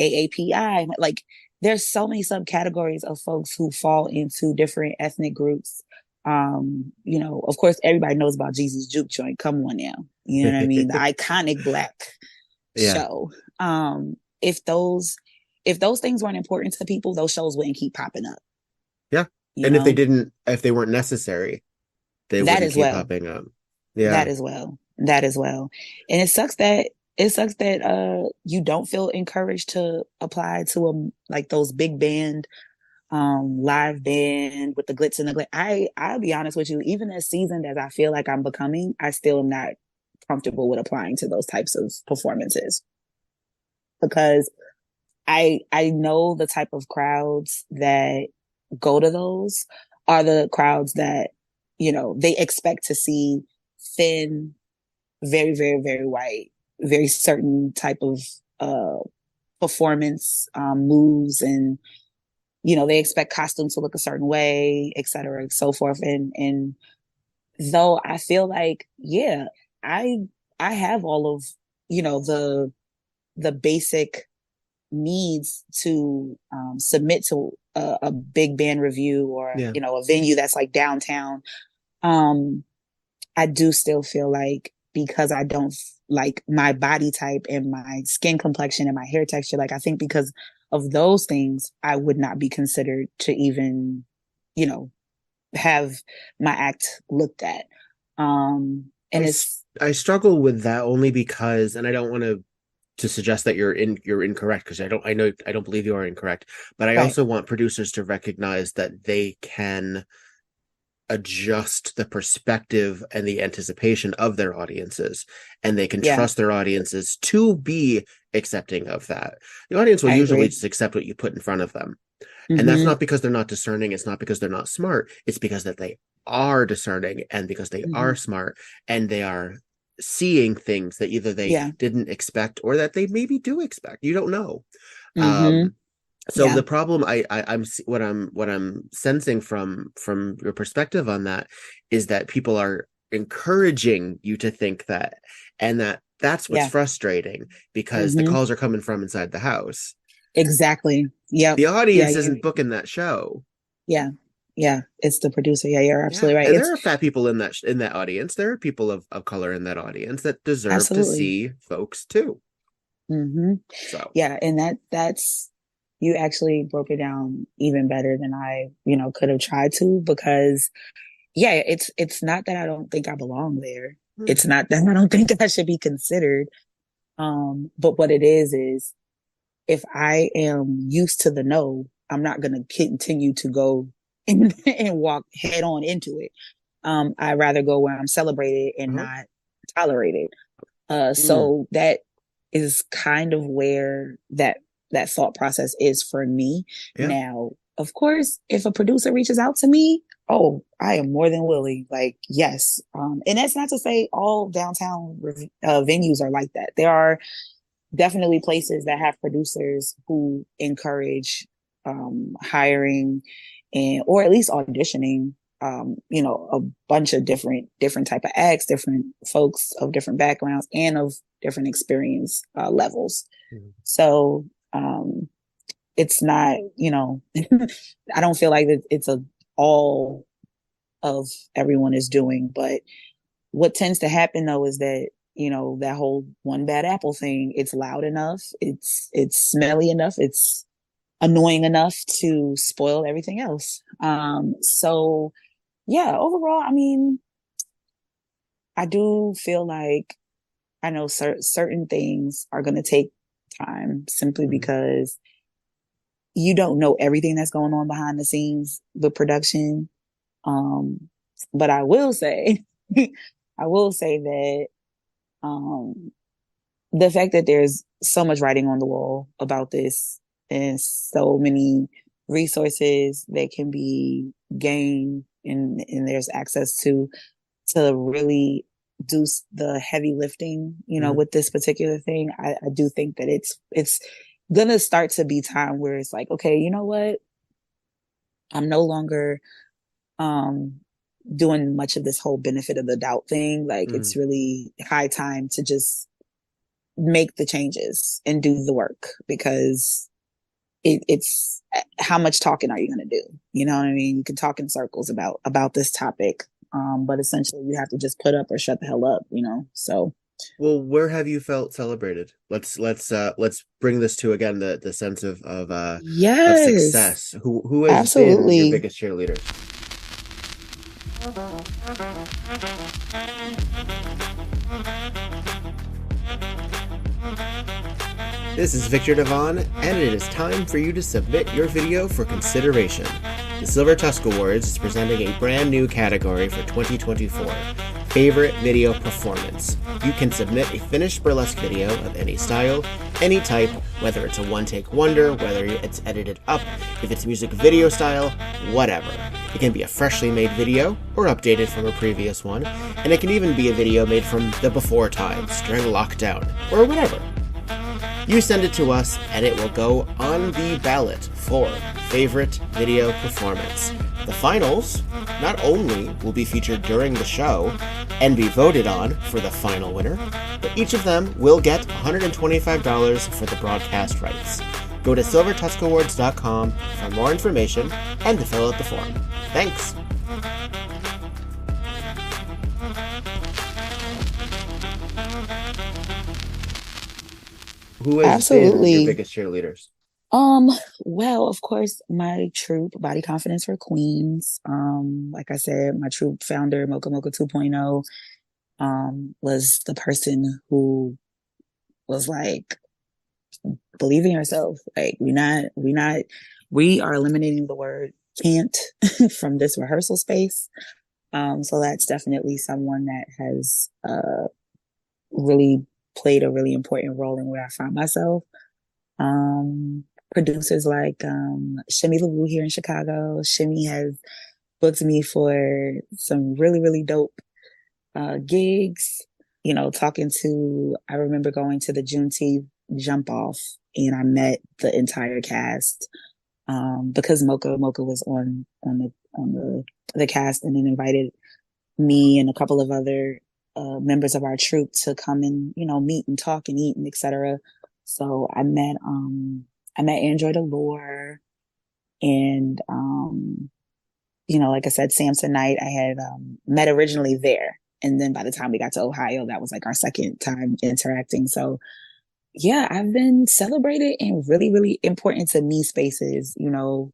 AAPI. Like, there's so many subcategories of folks who fall into different ethnic groups. You know, of course, everybody knows about Jeezy's Juke Joint. Come on now. You know what I mean? The iconic Black show. If those things weren't important to people, those shows wouldn't keep popping up. Yeah. And if they weren't necessary, they wouldn't keep popping up. Yeah. That as well. And it sucks that you don't feel encouraged to apply to like those big band, live band with the glitz and the glitz. I'll be honest with you, even as seasoned as I feel like I'm becoming, I still am not comfortable with applying to those types of performances, because I know the type of crowds that go to those are the crowds that, you know, they expect to see thin, very, very, very white, very certain type of performance moves, and, you know, they expect costumes to look a certain way, et cetera, and so forth. And though I feel like, yeah, I have all of, you know, the basic needs to submit to a big band review or, you know, a venue that's like downtown. I do still feel like, because I don't like my body type and my skin complexion and my hair texture, like, I think because of those things, I would not be considered to even, you know, have my act looked at. And I struggle with that only because, and I don't want to suggest that you're incorrect, because I don't believe you are incorrect, but I also want producers to recognize that they can adjust the perspective and the anticipation of their audiences, and they can trust their audiences to be accepting of that. The audience will usually just accept what you put in front of them. And that's not because they're not discerning. It's not because they're not smart. It's because that they are discerning, and because they are smart, and they are seeing things that either they didn't expect or that they maybe do expect. You don't know. So the problem I'm what I'm sensing from your perspective on that is that people are encouraging you to think that, and that's what's frustrating, because the calls are coming from inside the house. Exactly. Yeah. The audience isn't booking that show. Yeah. Yeah. It's the producer. Yeah, you're absolutely right. And there are fat people in that audience. There are people of color in that audience that deserve to see folks too. So yeah, and that's, you actually broke it down even better than I, you know, could have tried to, because it's not that I don't think I belong there. It's not that I don't think that I should be considered. But what it is if I am used to the no, I'm not going to continue to go and walk head on into it. I'd rather go where I'm celebrated and not tolerated. So that is kind of where that thought process is for me. Now, of course, if a producer reaches out to me, I am more than willing. Like, yes. And that's not to say all downtown venues are like that. There are definitely places that have producers who encourage hiring or at least auditioning, you know, a bunch of different type of acts, different folks of different backgrounds and of different experience levels. So it's not, you know, I don't feel like it's all of everyone is doing, but what tends to happen though is that, you know, that whole one bad apple thing, it's loud enough, it's smelly enough, it's annoying enough to spoil everything else. So yeah, overall, I mean, I do feel like I know certain things are going to take time, simply because you don't know everything that's going on behind the scenes with production. But I will say, that the fact that there's so much writing on the wall about this and so many resources that can be gained and there's access to really do the heavy lifting, you know, with this particular thing, I do think that it's gonna start to be time where it's like, okay, you know what? I'm no longer doing much of this whole benefit of the doubt thing. Like it's really high time to just make the changes and do the work, because it's how much talking are you going to do? You know what I mean? You can talk in circles about this topic, but essentially you have to just put up or shut the hell up, you know? So. Well, where have you felt celebrated? Let's bring this to again the sense of success. Who has been your biggest cheerleader? This is Viktor Devonne, and it is time for you to submit your video for consideration. The Silver Tusk Awards is presenting a brand new category for 2024, Favorite Video Performance. You can submit a finished burlesque video of any style, any type, whether it's a one-take wonder, whether it's edited up, if it's music video style, whatever. It can be a freshly made video, or updated from a previous one, and it can even be a video made from the before times, during lockdown, or whatever. You send it to us, and it will go on the ballot for Favorite Video Performance. The finals not only will be featured during the show and be voted on for the final winner, but each of them will get $125 for the broadcast rights. Go to silvertuskawards.com for more information and to fill out the form. Thanks! Who has been your biggest cheerleaders? Well, of course, my troupe, Body Confidence for Queens. Like I said, my troupe founder, Mocha Mocha 2.0, was the person who was like, believe in yourself. Like, we are eliminating the word can't from this rehearsal space. So that's definitely someone that has, really played a really important role in where I find myself. Producers like Shimmy LaRue here in Chicago. Shimmy has booked me for some really, really dope gigs. You know, I remember going to the Juneteenth jump off, and I met the entire cast because Mocha was on the cast, and then invited me and a couple of other members of our troupe to come and, you know, meet and talk and eat and etc. So I met Android Allure, and you know, like I said, Samson Knight I had met originally there, and then by the time we got to Ohio, that was like our second time interacting. So yeah, I've been celebrated in really, really important to me spaces, you know,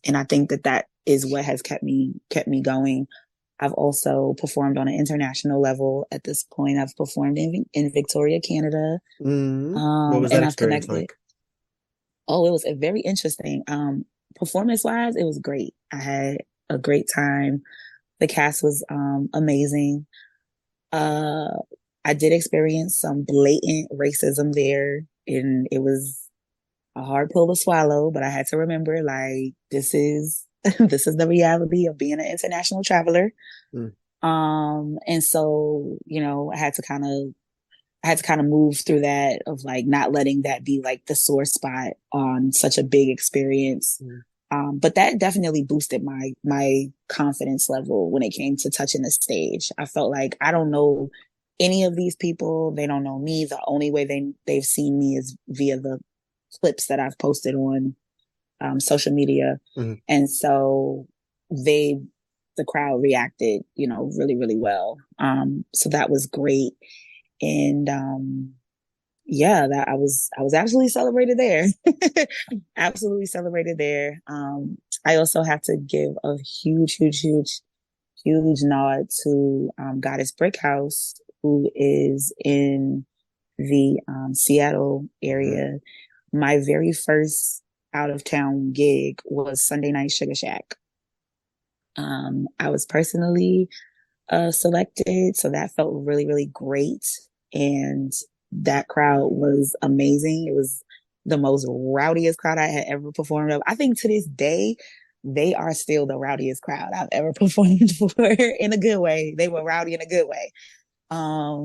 and I think that is what has kept me going. I've also performed on an international level. At this point, I've performed in Victoria, Canada. What was that experience like? Oh, it was very interesting. Performance-wise, it was great. I had a great time. The cast was amazing. I did experience some blatant racism there, and it was a hard pill to swallow, but I had to remember, like, this is the reality of being an international traveler. And so, you know, I had to kind of move through that, of like not letting that be like the sore spot on such a big experience. But that definitely boosted my confidence level when it came to touching the stage. I felt like I don't know any of these people. They don't know me. The only way they've seen me is via the clips that I've posted on social media. And so the crowd reacted, you know, really, really well. So that was great. And yeah, that I was absolutely celebrated there. Absolutely celebrated there. I also have to give a huge nod to Goddess Brickhouse, who is in the Seattle area. My very first out of town gig was Sunday Night Sugar Shack. I was personally selected, so that felt really, really great. And that crowd was amazing. It was the most rowdiest crowd I had ever performed of. I think to this day, they are still the rowdiest crowd I've ever performed for, in a good way. They were rowdy in a good way.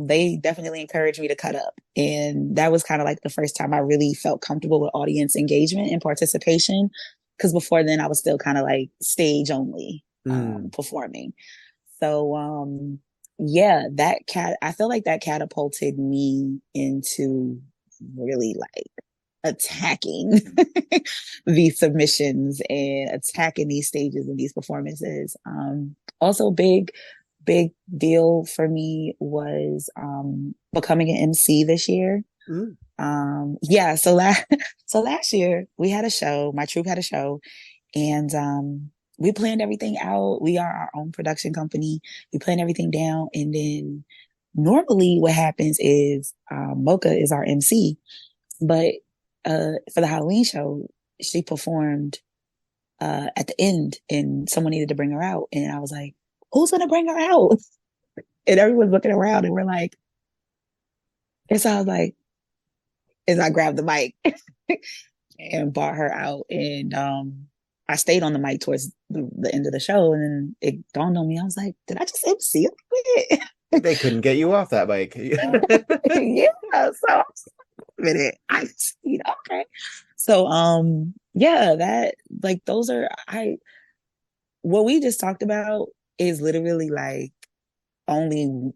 They definitely encouraged me to cut up. And that was kind of like the first time I really felt comfortable with audience engagement and participation. Because before then I was still kind of like stage only performing. So, yeah, I feel like that catapulted me into really like attacking these submissions and attacking these stages and these performances. Also big deal for me was becoming an MC this year. Yeah, so last year we had a show, my troupe had a show, and we planned everything out. We are our own production company. We planned everything down, and then normally what happens is Mocha is our MC, but for the Halloween show, she performed at the end, and someone needed to bring her out, and I was like, "Who's gonna bring her out?" And everyone's looking around, and we're like, and so I was like, as I grabbed the mic and brought her out, and I stayed on the mic towards the end of the show, and then it dawned on me. I was like, did I just MC a bit? They couldn't get you off that mic. Yeah, so a minute. Okay. So yeah, that like those are what we just talked about is literally like only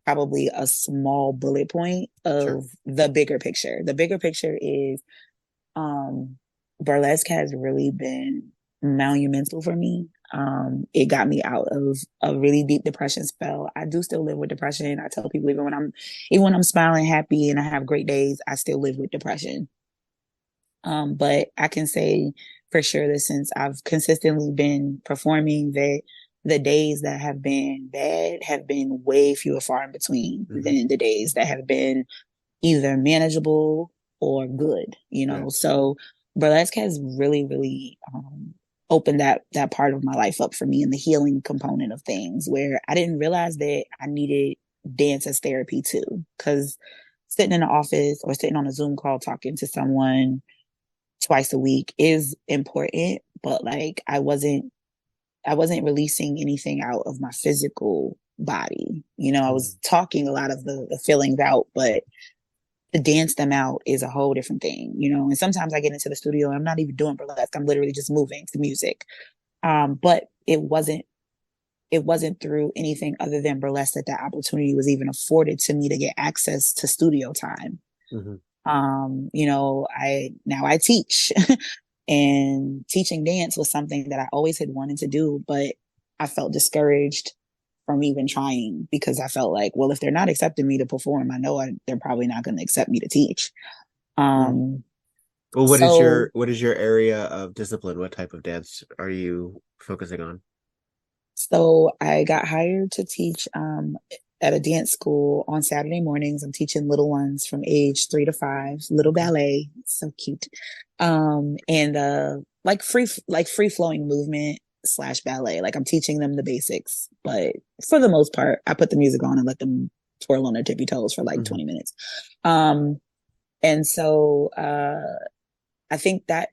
probably a small bullet point of the bigger picture. The bigger picture is burlesque has really been monumental for me. It got me out of a really deep depression spell. I do still live with depression. I tell people even when I'm smiling, happy, and I have great days, I still live with depression. But I can say for sure that since I've consistently been performing, that the days that have been bad have been way few and far in between than the days that have been either manageable or good, So burlesque has really, really opened that part of my life up for me, and the healing component of things, where I didn't realize that I needed dance as therapy too. Because sitting in the office or sitting on a Zoom call talking to someone twice a week is important, but like I wasn't releasing anything out of my physical body. I was talking a lot of the feelings out, but to dance them out is a whole different thing, and sometimes I get into the studio and I'm not even doing burlesque. I'm literally just moving to music. But it wasn't through anything other than burlesque that opportunity was even afforded to me to get access to studio time. I teach and teaching dance was something that I always had wanted to do, but I felt discouraged from even trying because I felt like, well, if they're not accepting me to perform, I know they're probably not going to accept me to teach. Well, what is your area of discipline? What type of dance are you focusing on? So I got hired to teach at a dance school on Saturday mornings. I'm teaching little ones from age 3 to 5, little ballet, so cute, and like free flowing movement / ballet. Like I'm teaching them the basics, but for the most part, I put the music on and let them twirl on their tippy toes for like 20 minutes. And so I think that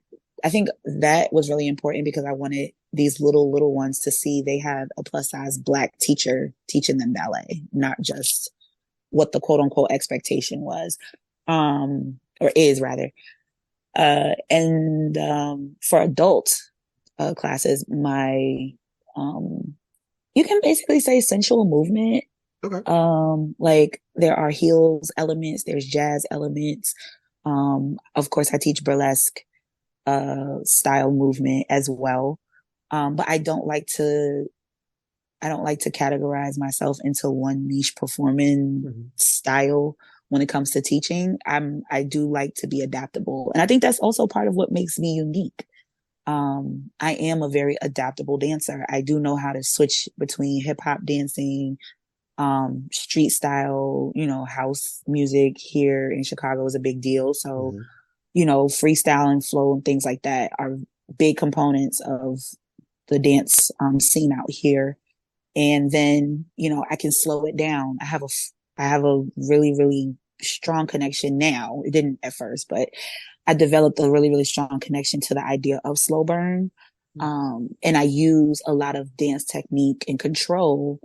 was really important because I wanted these little ones to see they have a plus size Black teacher teaching them ballet, not just what the quote unquote expectation was, or is rather. And for adult classes, my you can basically say sensual movement. Okay. Like there are heels elements, there's jazz elements. Of course, I teach burlesque style movement as well. But I don't like to categorize myself into one niche performing style when it comes to teaching. I do like to be adaptable. And I think that's also part of what makes me unique. I am a very adaptable dancer. I do know how to switch between hip hop dancing, street style, house music here in Chicago is a big deal. So, freestyle and flow and things like that are big components of the dance scene out here. And then, I can slow it down. I have a really, really strong connection now. It didn't at first, but I developed a really, really strong connection to the idea of slow burn. And I use a lot of dance technique and control.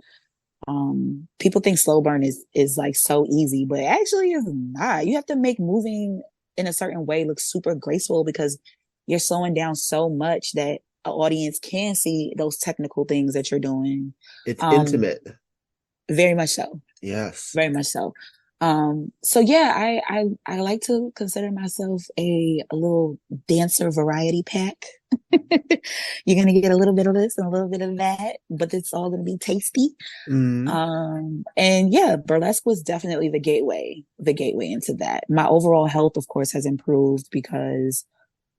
People think slow burn is like so easy, but actually it's not. You have to make moving in a certain way look super graceful because you're slowing down so much that an audience can see those technical things that you're doing. It's intimate. Very much so. Yes. Very much so. So yeah, I like to consider myself a little dancer variety pack. You're gonna get a little bit of this and a little bit of that, but it's all gonna be tasty. And yeah, burlesque was definitely the gateway into that. My overall health, of course, has improved because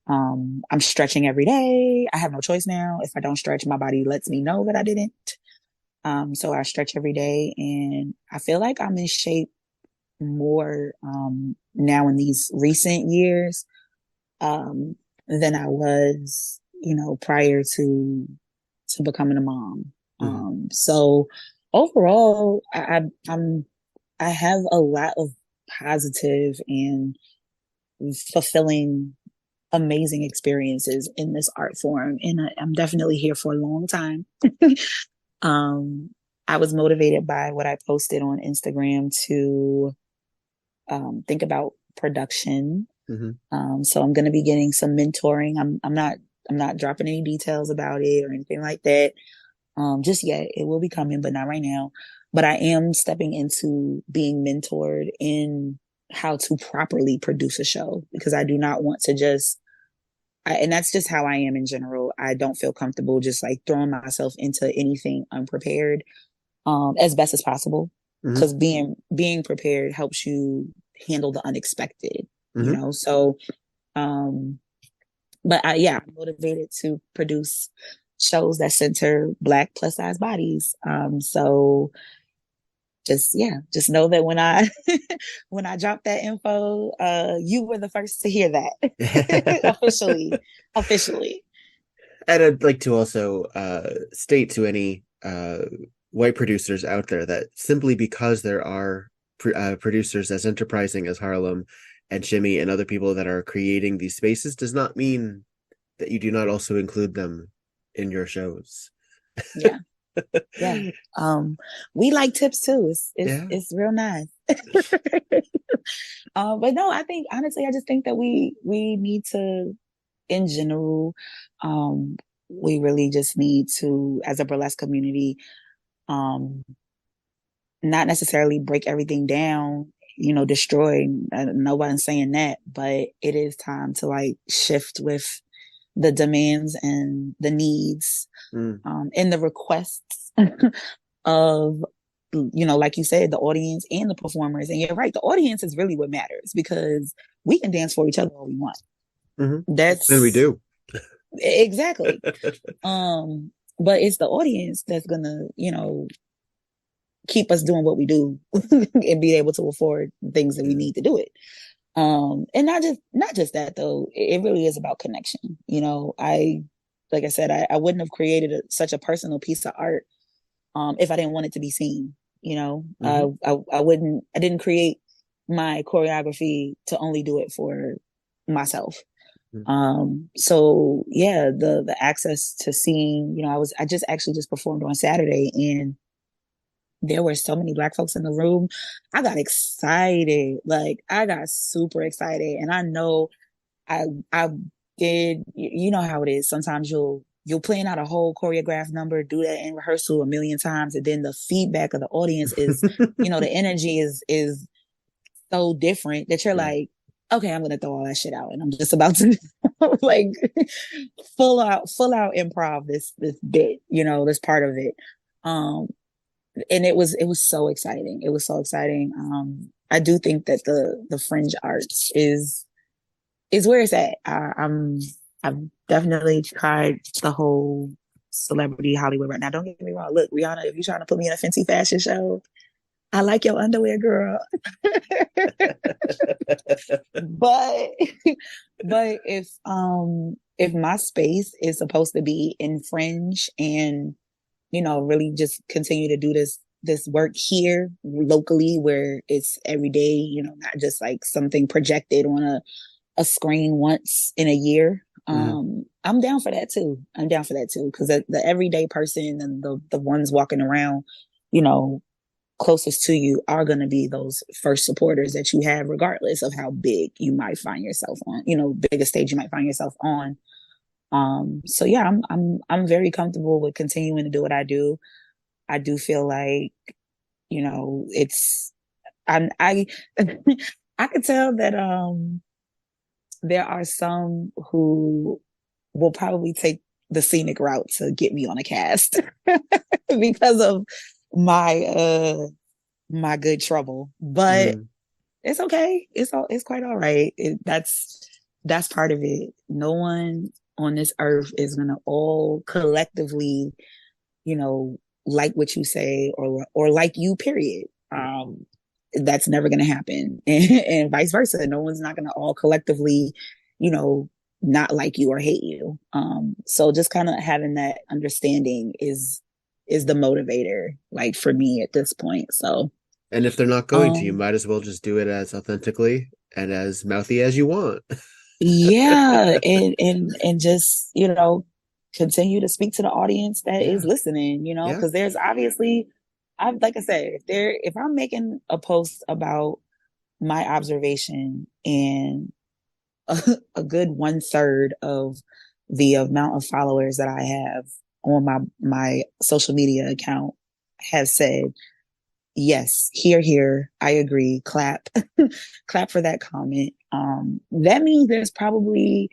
I'm stretching every day. I have no choice now. If I don't stretch, my body lets me know that I didn't. So I stretch every day, and I feel like I'm in shape more now in these recent years than I was, prior to becoming a mom. So overall, I have a lot of positive and fulfilling, amazing experiences in this art form, and I'm definitely here for a long time. I was motivated by what I posted on Instagram to think about production. So I'm going to be getting some mentoring. I'm not dropping any details about it or anything like that just yet. It will be coming, but not right now. But I am stepping into being mentored in how to properly produce a show, because I do not want to and that's just how I am in general. I don't feel comfortable just like throwing myself into anything unprepared, as best as possible. Because being prepared helps you handle the unexpected, So, but I'm motivated to produce shows that center Black plus size bodies. So just know that when I when I drop that info, you were the first to hear that officially. And I'd like to also state to any white producers out there that simply because there are producers as enterprising as Harlem and Shimmy and other people that are creating these spaces does not mean that you do not also include them in your shows. Yeah. We like tips too. It's real nice. But no, I think honestly, I just think that we need to, in general, we really just need to, as a burlesque community, not necessarily break everything down, destroy. Nobody's saying that, but it is time to like shift with the demands and the needs, and the requests of, like you said, the audience and the performers. And you're right, the audience is really what matters, because we can dance for each other all we want. And we do. Exactly. But it's the audience that's gonna, keep us doing what we do and be able to afford things that we need to do it. And not just that though, it really is about connection. Like I said, I wouldn't have created such a personal piece of art if I didn't want it to be seen. I didn't create my choreography to only do it for myself. So yeah, the access to seeing, I just performed on Saturday, and there were so many Black folks in the room. I got excited. Like, I got super excited. And I know I did, how it is. Sometimes you'll plan out a whole choreographed number, do that in rehearsal a million times. And then the feedback of the audience is, the energy is so different that you're like, okay, I'm going to throw all that shit out. And I'm just about to like full out improv this bit, this part of it. And it was so exciting. It was so exciting. I do think that the fringe arts is where it's at. I've definitely tried the whole celebrity Hollywood right now. Don't get me wrong. Look, Rihanna, if you're trying to put me in a fancy fashion show, I like your underwear, girl. but if my space is supposed to be in fringe and really just continue to do this work here locally, where it's every day, not just like something projected on a screen once in a year. I'm down for that too. Because the everyday person and the ones walking around, closest to you are going to be those first supporters that you have, regardless of how big you might find yourself on, biggest stage you might find yourself on. So yeah, I'm very comfortable with continuing to do what I do. I do feel like, you know, I I could tell that there are some who will probably take the scenic route to get me on a cast because of my good trouble. But it's okay. It's quite all right. That's part of it. No one on this earth is gonna all collectively, you know, like what you say or like you, period. That's never gonna happen. And vice versa. No one's not gonna all collectively, you know, not like you or hate you. So just kind of having that understanding is the motivator, like for me at this point. So and if they're not going to, you might as well just do it as authentically and as mouthy as you want. Yeah, and just, you know, continue to speak to the audience that is listening, you know, because there's obviously, like I said, if I'm making a post about my observation and a good 1/3 of the amount of followers that I have on my social media account has said, yes, here, I agree, clap, clap for that comment. That means there's probably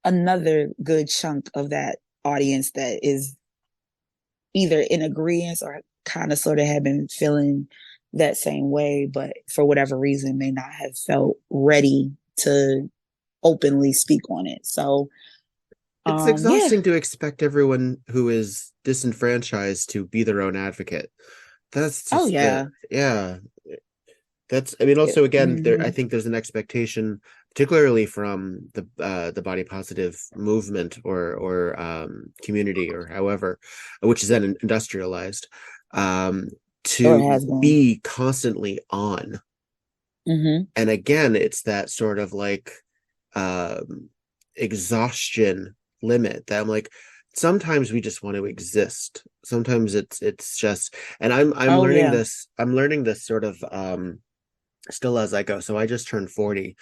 another good chunk of that audience that is either in agreement or kind of sort of have been feeling that same way, but for whatever reason may not have felt ready to openly speak on it. So it's exhausting to expect everyone who is disenfranchised to be their own advocate. That's just that's, I mean, also again, I think there's an expectation, particularly from the body positive movement or community or however, which is then industrialized, to be constantly on. And again, it's that sort of like exhaustion limit that I'm like, sometimes we just want to exist. Sometimes it's just, and I'm learning this. I'm learning this sort of still as I go. So I just turned 40,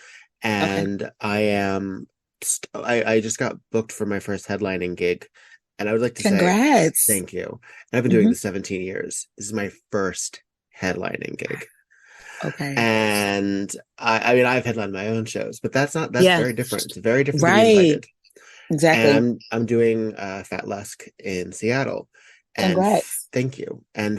and I just got booked for my first headlining gig, and I would like to say thank you. And I've been doing this 17 years. This is my first headlining gig. Okay. And I mean, I've headlined my own shows, but that's very different. It's very different to be invited. Exactly. And I'm doing WEBURLESQUE in Seattle. And congrats. Thank you. And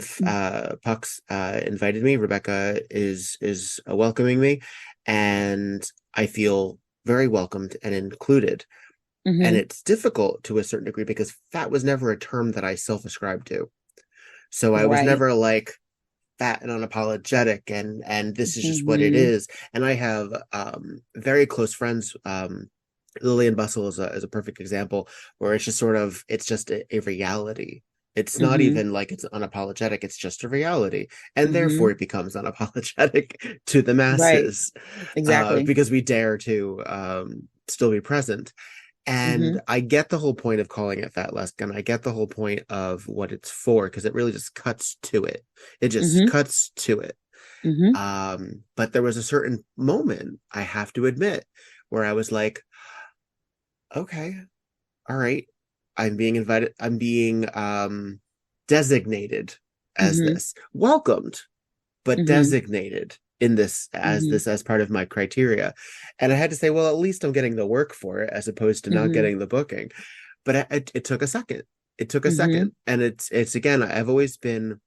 Pucks invited me. Rebecca is welcoming me, and I feel very welcomed and included. And it's difficult to a certain degree because fat was never a term that I self-ascribed to. So I was never like fat and unapologetic and this is just what it is. And I have very close friends. Lillian Bustle is a perfect example where it's just sort of, it's just a reality. It's not even like it's unapologetic. It's just a reality. And therefore it becomes unapologetic to the masses. Right. Exactly. Because we dare to still be present. And I get the whole point of calling it WEBURLESQUE, and I get the whole point of what it's for, because it really just cuts to it. It just cuts to it. But there was a certain moment, I have to admit, where I was like, okay, all right, I'm being invited, I'm being designated as this, welcomed, but designated in this as part of my criteria. And I had to say, well, at least I'm getting the work for it as opposed to not getting the booking. But it took a second. It took a second. And it's again, I've always been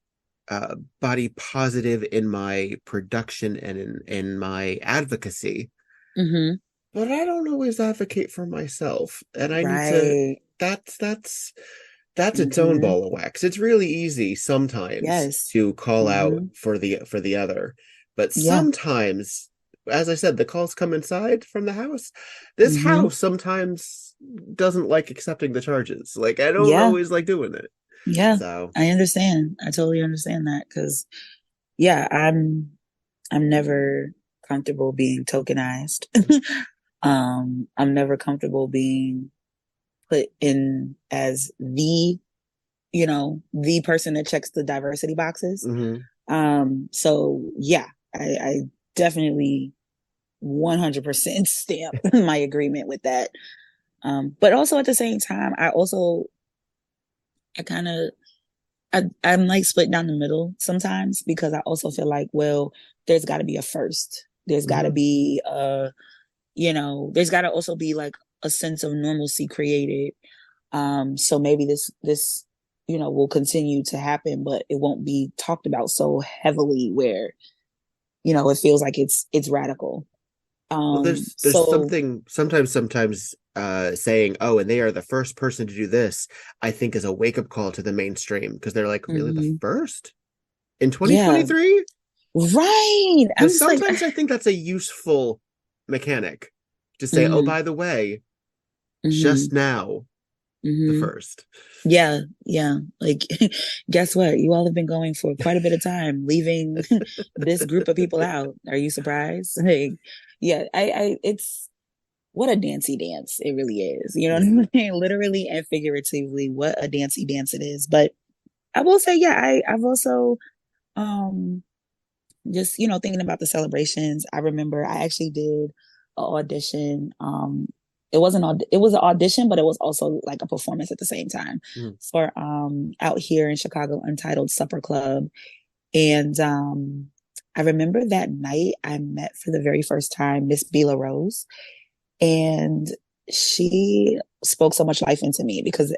body positive in my production and in my advocacy. But I don't always advocate for myself. And I need to, that's its own ball of wax. It's really easy sometimes to call out for the other. But sometimes, as I said, the calls come inside from the house. This house sometimes doesn't like accepting the charges. Like, I don't always like doing it. Yeah. So I understand. I totally understand that. Because I'm never comfortable being tokenized. I'm never comfortable being put in as the person that checks the diversity boxes. So yeah, I definitely 100% stamp my agreement with that. But also at the same time, I'm like split down the middle sometimes because I also feel like, well, there's got to be a first. There's got to be there's got to also be like a sense of normalcy created. So maybe this will continue to happen, but it won't be talked about so heavily where it feels like it's radical. Well, there's something sometimes saying, oh, and they are the first person to do this, I think is a wake-up call to the mainstream, because they're like, really, the first in 2023? Right. And sometimes I think that's a useful mechanic to say, oh, by the way, just now the first. Yeah. Like, guess what? You all have been going for quite a bit of time, leaving this group of people out. Are you surprised? Like, yeah, it's what a dancey dance it really is. You know what I mean? Literally and figuratively, what a dancey dance it is. But I will say, yeah, I've also just thinking about the celebrations. I remember I actually did an audition. It was an audition, but it was also like a performance at the same time for out here in Chicago, Untitled Supper Club. And I remember that night I met for the very first time Miss Bila Rose, and she spoke so much life into me because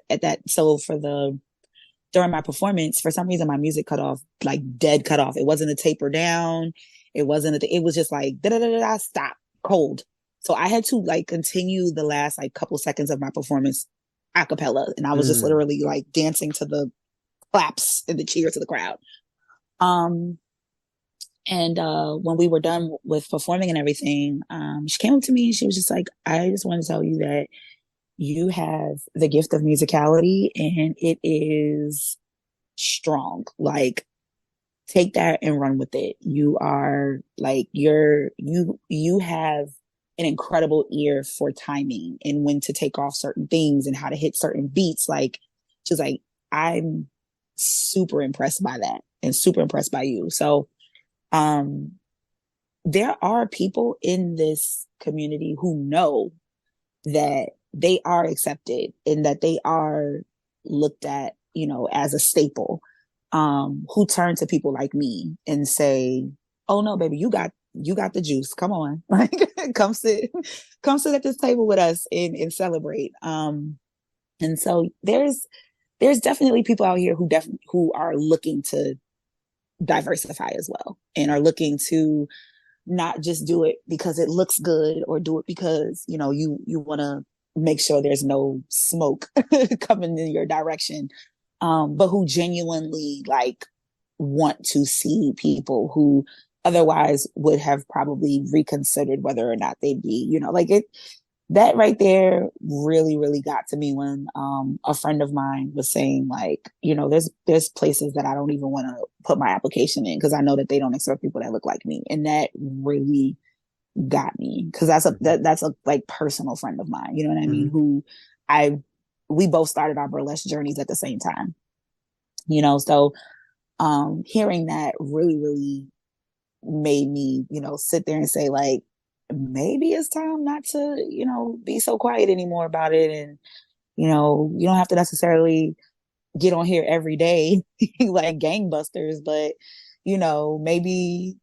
during my performance, for some reason my music cut off, like dead cut off. It wasn't a taper down. It was just like da da da da stop cold. So I had to like continue the last like couple seconds of my performance a cappella, and I was just literally like dancing to the claps and the cheers of the crowd. And when we were done with performing and everything, she came up to me and she was just like, I just want to tell you that you have the gift of musicality and it is strong. Like, take that and run with it. You are like, you have an incredible ear for timing and when to take off certain things and how to hit certain beats. Like, she's like, I'm super impressed by that and super impressed by you. So, there are people in this community who know that they are accepted and that they are looked at, as a staple, who turn to people like me and say, oh no, baby, you got the juice. Come on. Like, come sit at this table with us and celebrate. And so there's definitely people out here who are looking to diversify as well and are looking to not just do it because it looks good or do it because, you want to make sure there's no smoke coming in your direction. But who genuinely like want to see people who otherwise would have probably reconsidered whether or not they'd be, like it. That right there really, really got to me when a friend of mine was saying, like, there's places that I don't even want to put my application in because I know that they don't accept people that look like me, and that really got me because that's a like personal friend of mine. You know what I mean? Who we both started our burlesque journeys at the same time. So hearing that really, really made me, sit there and say, like, maybe it's time not to, be so quiet anymore about it. And, you don't have to necessarily get on here every day like gangbusters, but, maybe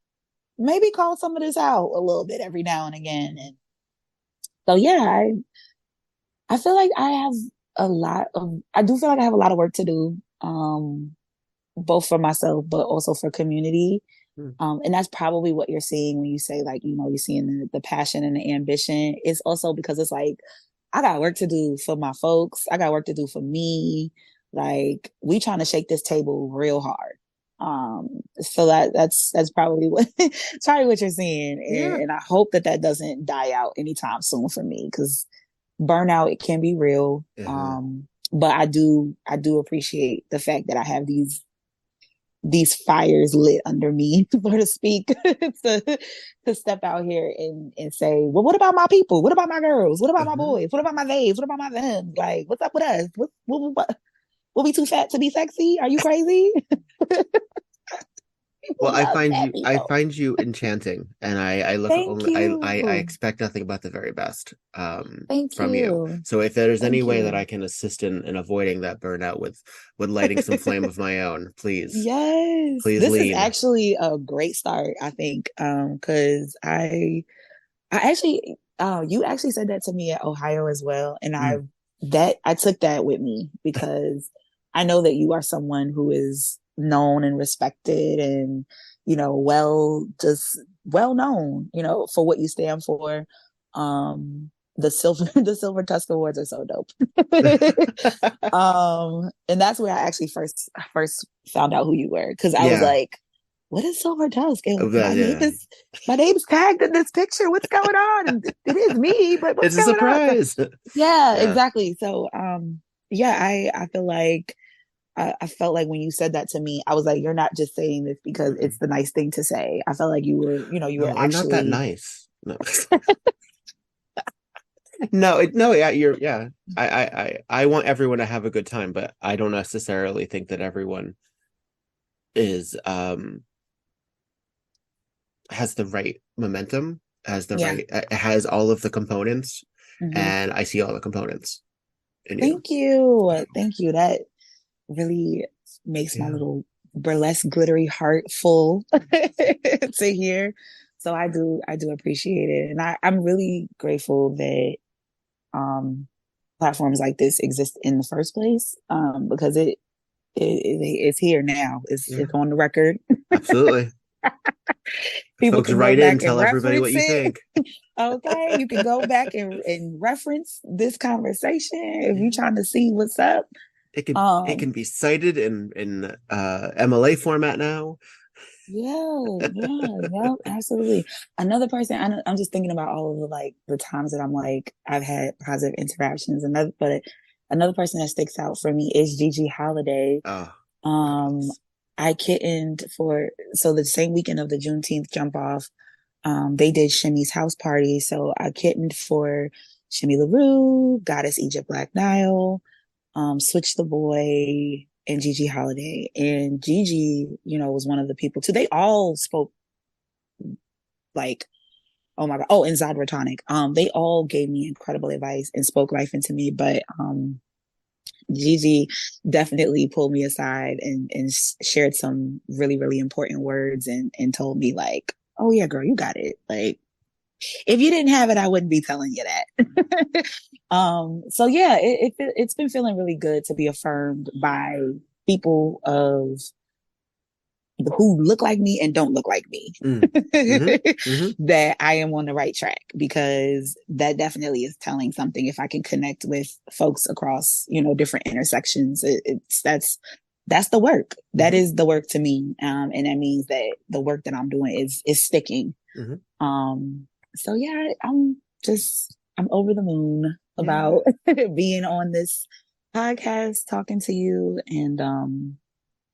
call some of this out a little bit every now and again. And so, yeah, I feel like I do feel like I have a lot of work to do, both for myself, but also for community. And that's probably what you're seeing when you say, like, you're seeing the passion and the ambition. It's also because it's like, I got work to do for my folks. I got work to do for me. Like, we trying to shake this table real hard. So that's probably what you're seeing. And I hope that doesn't die out anytime soon for me, because burnout, it can be real. But I do appreciate the fact that I have these fires lit under me, so to speak, to step out here and say, well, what about my people? What about my girls? What about my boys? What about my theys? What about my them? Like, what's up with us? What? We'll be too fat to be sexy? Are you crazy? Well, I love find that you I people. find you enchanting, and I look Thank only I you. expect nothing but the very best Thank from you. you. So if there's any Thank way that I you. can assist in avoiding that burnout with lighting some flame of my own, Yes, please this is lean. actually a great start, I think, because I actually, you actually said that to me at Ohio as well, and Mm. I took that with me because I know that you are someone who is known and respected, and just well known, for what you stand for. The silver the Silver Tusk Awards are so dope. And that's where I actually first found out who you were, because I was Yeah. like, what is Silver Tusk? And Yeah. my name's tagged in this picture. What's going on? And it is me, but what's It's a going on? surprise. Yeah, Yeah. exactly. So yeah, I feel like I felt like when you said that to me, I was like, you're not just saying this because it's the nice thing to say. I felt like you were No, I'm not that actually. nice. No. No, yeah, yeah. I want everyone to have a good time, but I don't necessarily think that everyone is has the right momentum, Yeah. has all of the components, Mm-hmm. and I see all the components in you. Thank you. Thank you. That really makes my little burlesque glittery heart full to hear. So I do appreciate it. And I'm really grateful that platforms like this exist in the first place. Because it's here now. It's on the record. Absolutely. People Folks, can go write in, back and tell everybody what reference you it. think. Okay, you can go back and reference this conversation if you're trying to see what's up. It can be cited in MLA format now. Yeah, absolutely. Another person, I'm just thinking about all of the times that I'm like I've had positive interactions. Another person that sticks out for me is Gigi Holiday. Oh, Um, I kittened so the same weekend of the Juneteenth jump off, they did Shimmy's house party. So I kittened for Shimmy LaRue, Goddess Egypt Black Nile, Switch the Boy, and Gigi Holiday. And Gigi, was one of the people too. They all spoke like, oh my God. Oh, and Zadra Tonic. They all gave me incredible advice and spoke life into me. But Gigi definitely pulled me aside and shared some really, really important words and told me like, oh yeah, girl, you got it. Like, if you didn't have it, I wouldn't be telling you that. So yeah, it's been feeling really good to be affirmed by people who look like me and don't look like me. That I am on the right track, because that definitely is telling something. If I can connect with folks across, different intersections, that's the work. That is the work to me. And that means that the work that I'm doing is sticking. So yeah, I'm over the moon about being on this podcast, talking to you. And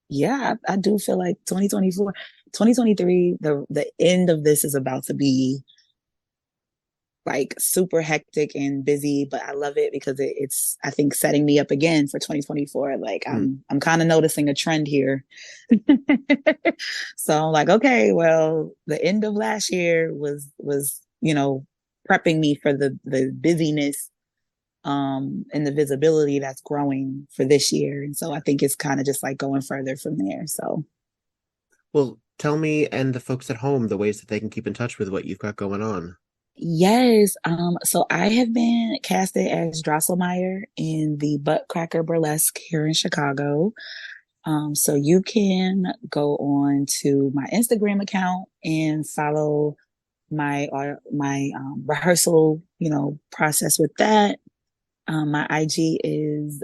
yeah, I do feel like 2023, the end of this is about to be like super hectic and busy, but I love it because it's, I think, setting me up again for 2024. Like I'm kind of noticing a trend here. So I'm like, okay, well, the end of last year was, prepping me for the busyness, and the visibility that's growing for this year. And so I think it's kind of just like going further from there. So, well, tell me and the folks at home the ways that they can keep in touch with what you've got going on. Yes. So I have been casted as Drosselmeyer in the Butt Cracker Burlesque here in Chicago. So you can go on to my Instagram account and follow my rehearsal, process with that. My IG is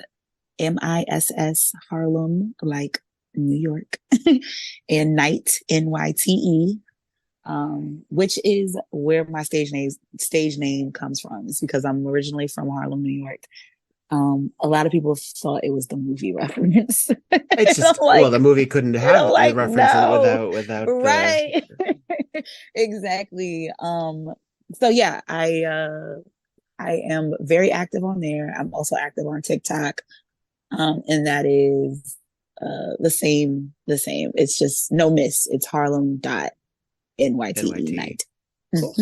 MISS Harlem, like New York, and Nyte, NYTE. Which is where my stage name comes from. It's because I'm originally from Harlem, New York. A lot of people thought it was the movie reference. It's just well, the movie couldn't have the reference without right. Exactly. So yeah, I am very active on there. I'm also active on TikTok. And that is the same. It's just no miss. It's Harlem.NYTE Nyte. Cool.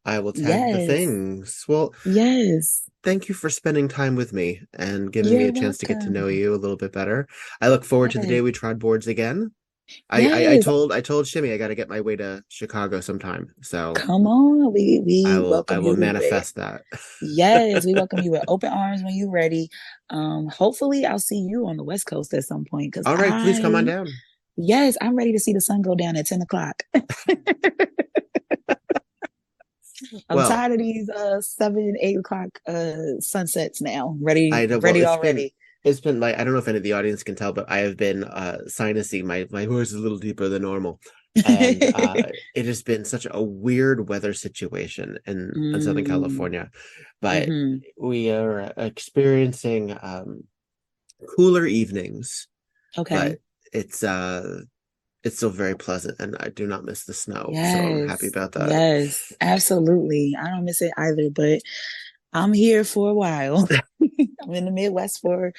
I will tag the things. Well, yes. Thank you for spending time with me and giving me a chance to get to know you a little bit better. I look forward to the day we trod boards again. I told Shimmy I got to get my way to Chicago sometime. So come on, we I will manifest that. Yes, we welcome you with open arms when you're ready. Hopefully, I'll see you on the West Coast at some point. All right, please come on down. Yes, I'm ready to see the sun go down at 10 o'clock. I'm tired of these 7, 8 o'clock sunsets now. Ready already. It's been like, I don't know if any of the audience can tell, but I have been sinusing. My voice is a little deeper than normal. And it has been such a weird weather situation in Southern California. But we are experiencing cooler evenings. Okay. But it's still very pleasant, and I do not miss the snow. Yes. So I'm happy about that. Yes, absolutely. I don't miss it either, but I'm here for a while. I'm in the Midwest for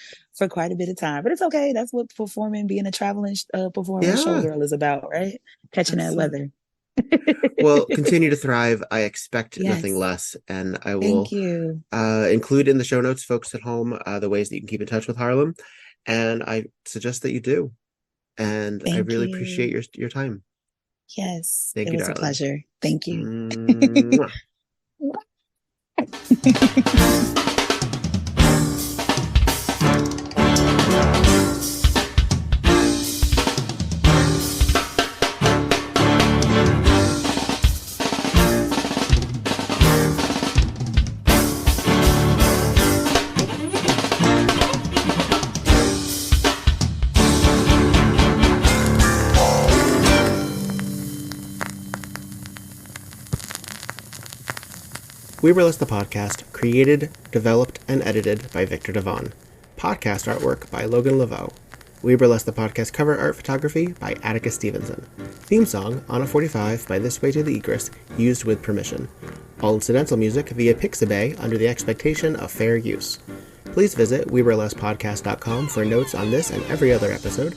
quite a bit of time, but it's okay. That's what being a traveling performing showgirl is about, right? Catching that weather. Well, continue to thrive. I expect nothing less, and I will include in the show notes, folks at home, the ways that you can keep in touch with Harlem, and I suggest that you do. And I really appreciate your time. Yes, it was a pleasure. Thank you. We Burlesque the Podcast, created, developed, and edited by Viktor Devonne. Podcast artwork by Logan Laveau. We Burlesque the Podcast cover art photography by Atticus Stevenson. Theme song, On a 45 by This Way to the Egress, used with permission. All incidental music via Pixabay under the expectation of fair use. Please visit WeBurlesquePodcast.com for notes on this and every other episode.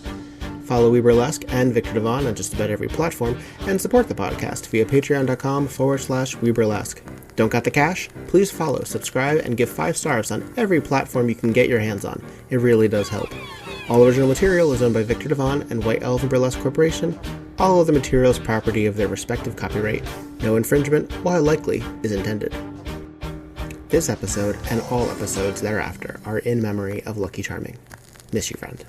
Follow We Burlesque and Viktor Devonne on just about every platform, and support the podcast via patreon.com/We Burlesque. Don't got the cash? Please follow, subscribe, and give 5 stars on every platform you can get your hands on. It really does help. All original material is owned by Viktor Devonne and White Elephant Burlesque Corporation. All other materials property of their respective copyright. No infringement, while likely, is intended. This episode and all episodes thereafter are in memory of Lucky Charming. Miss you, friend.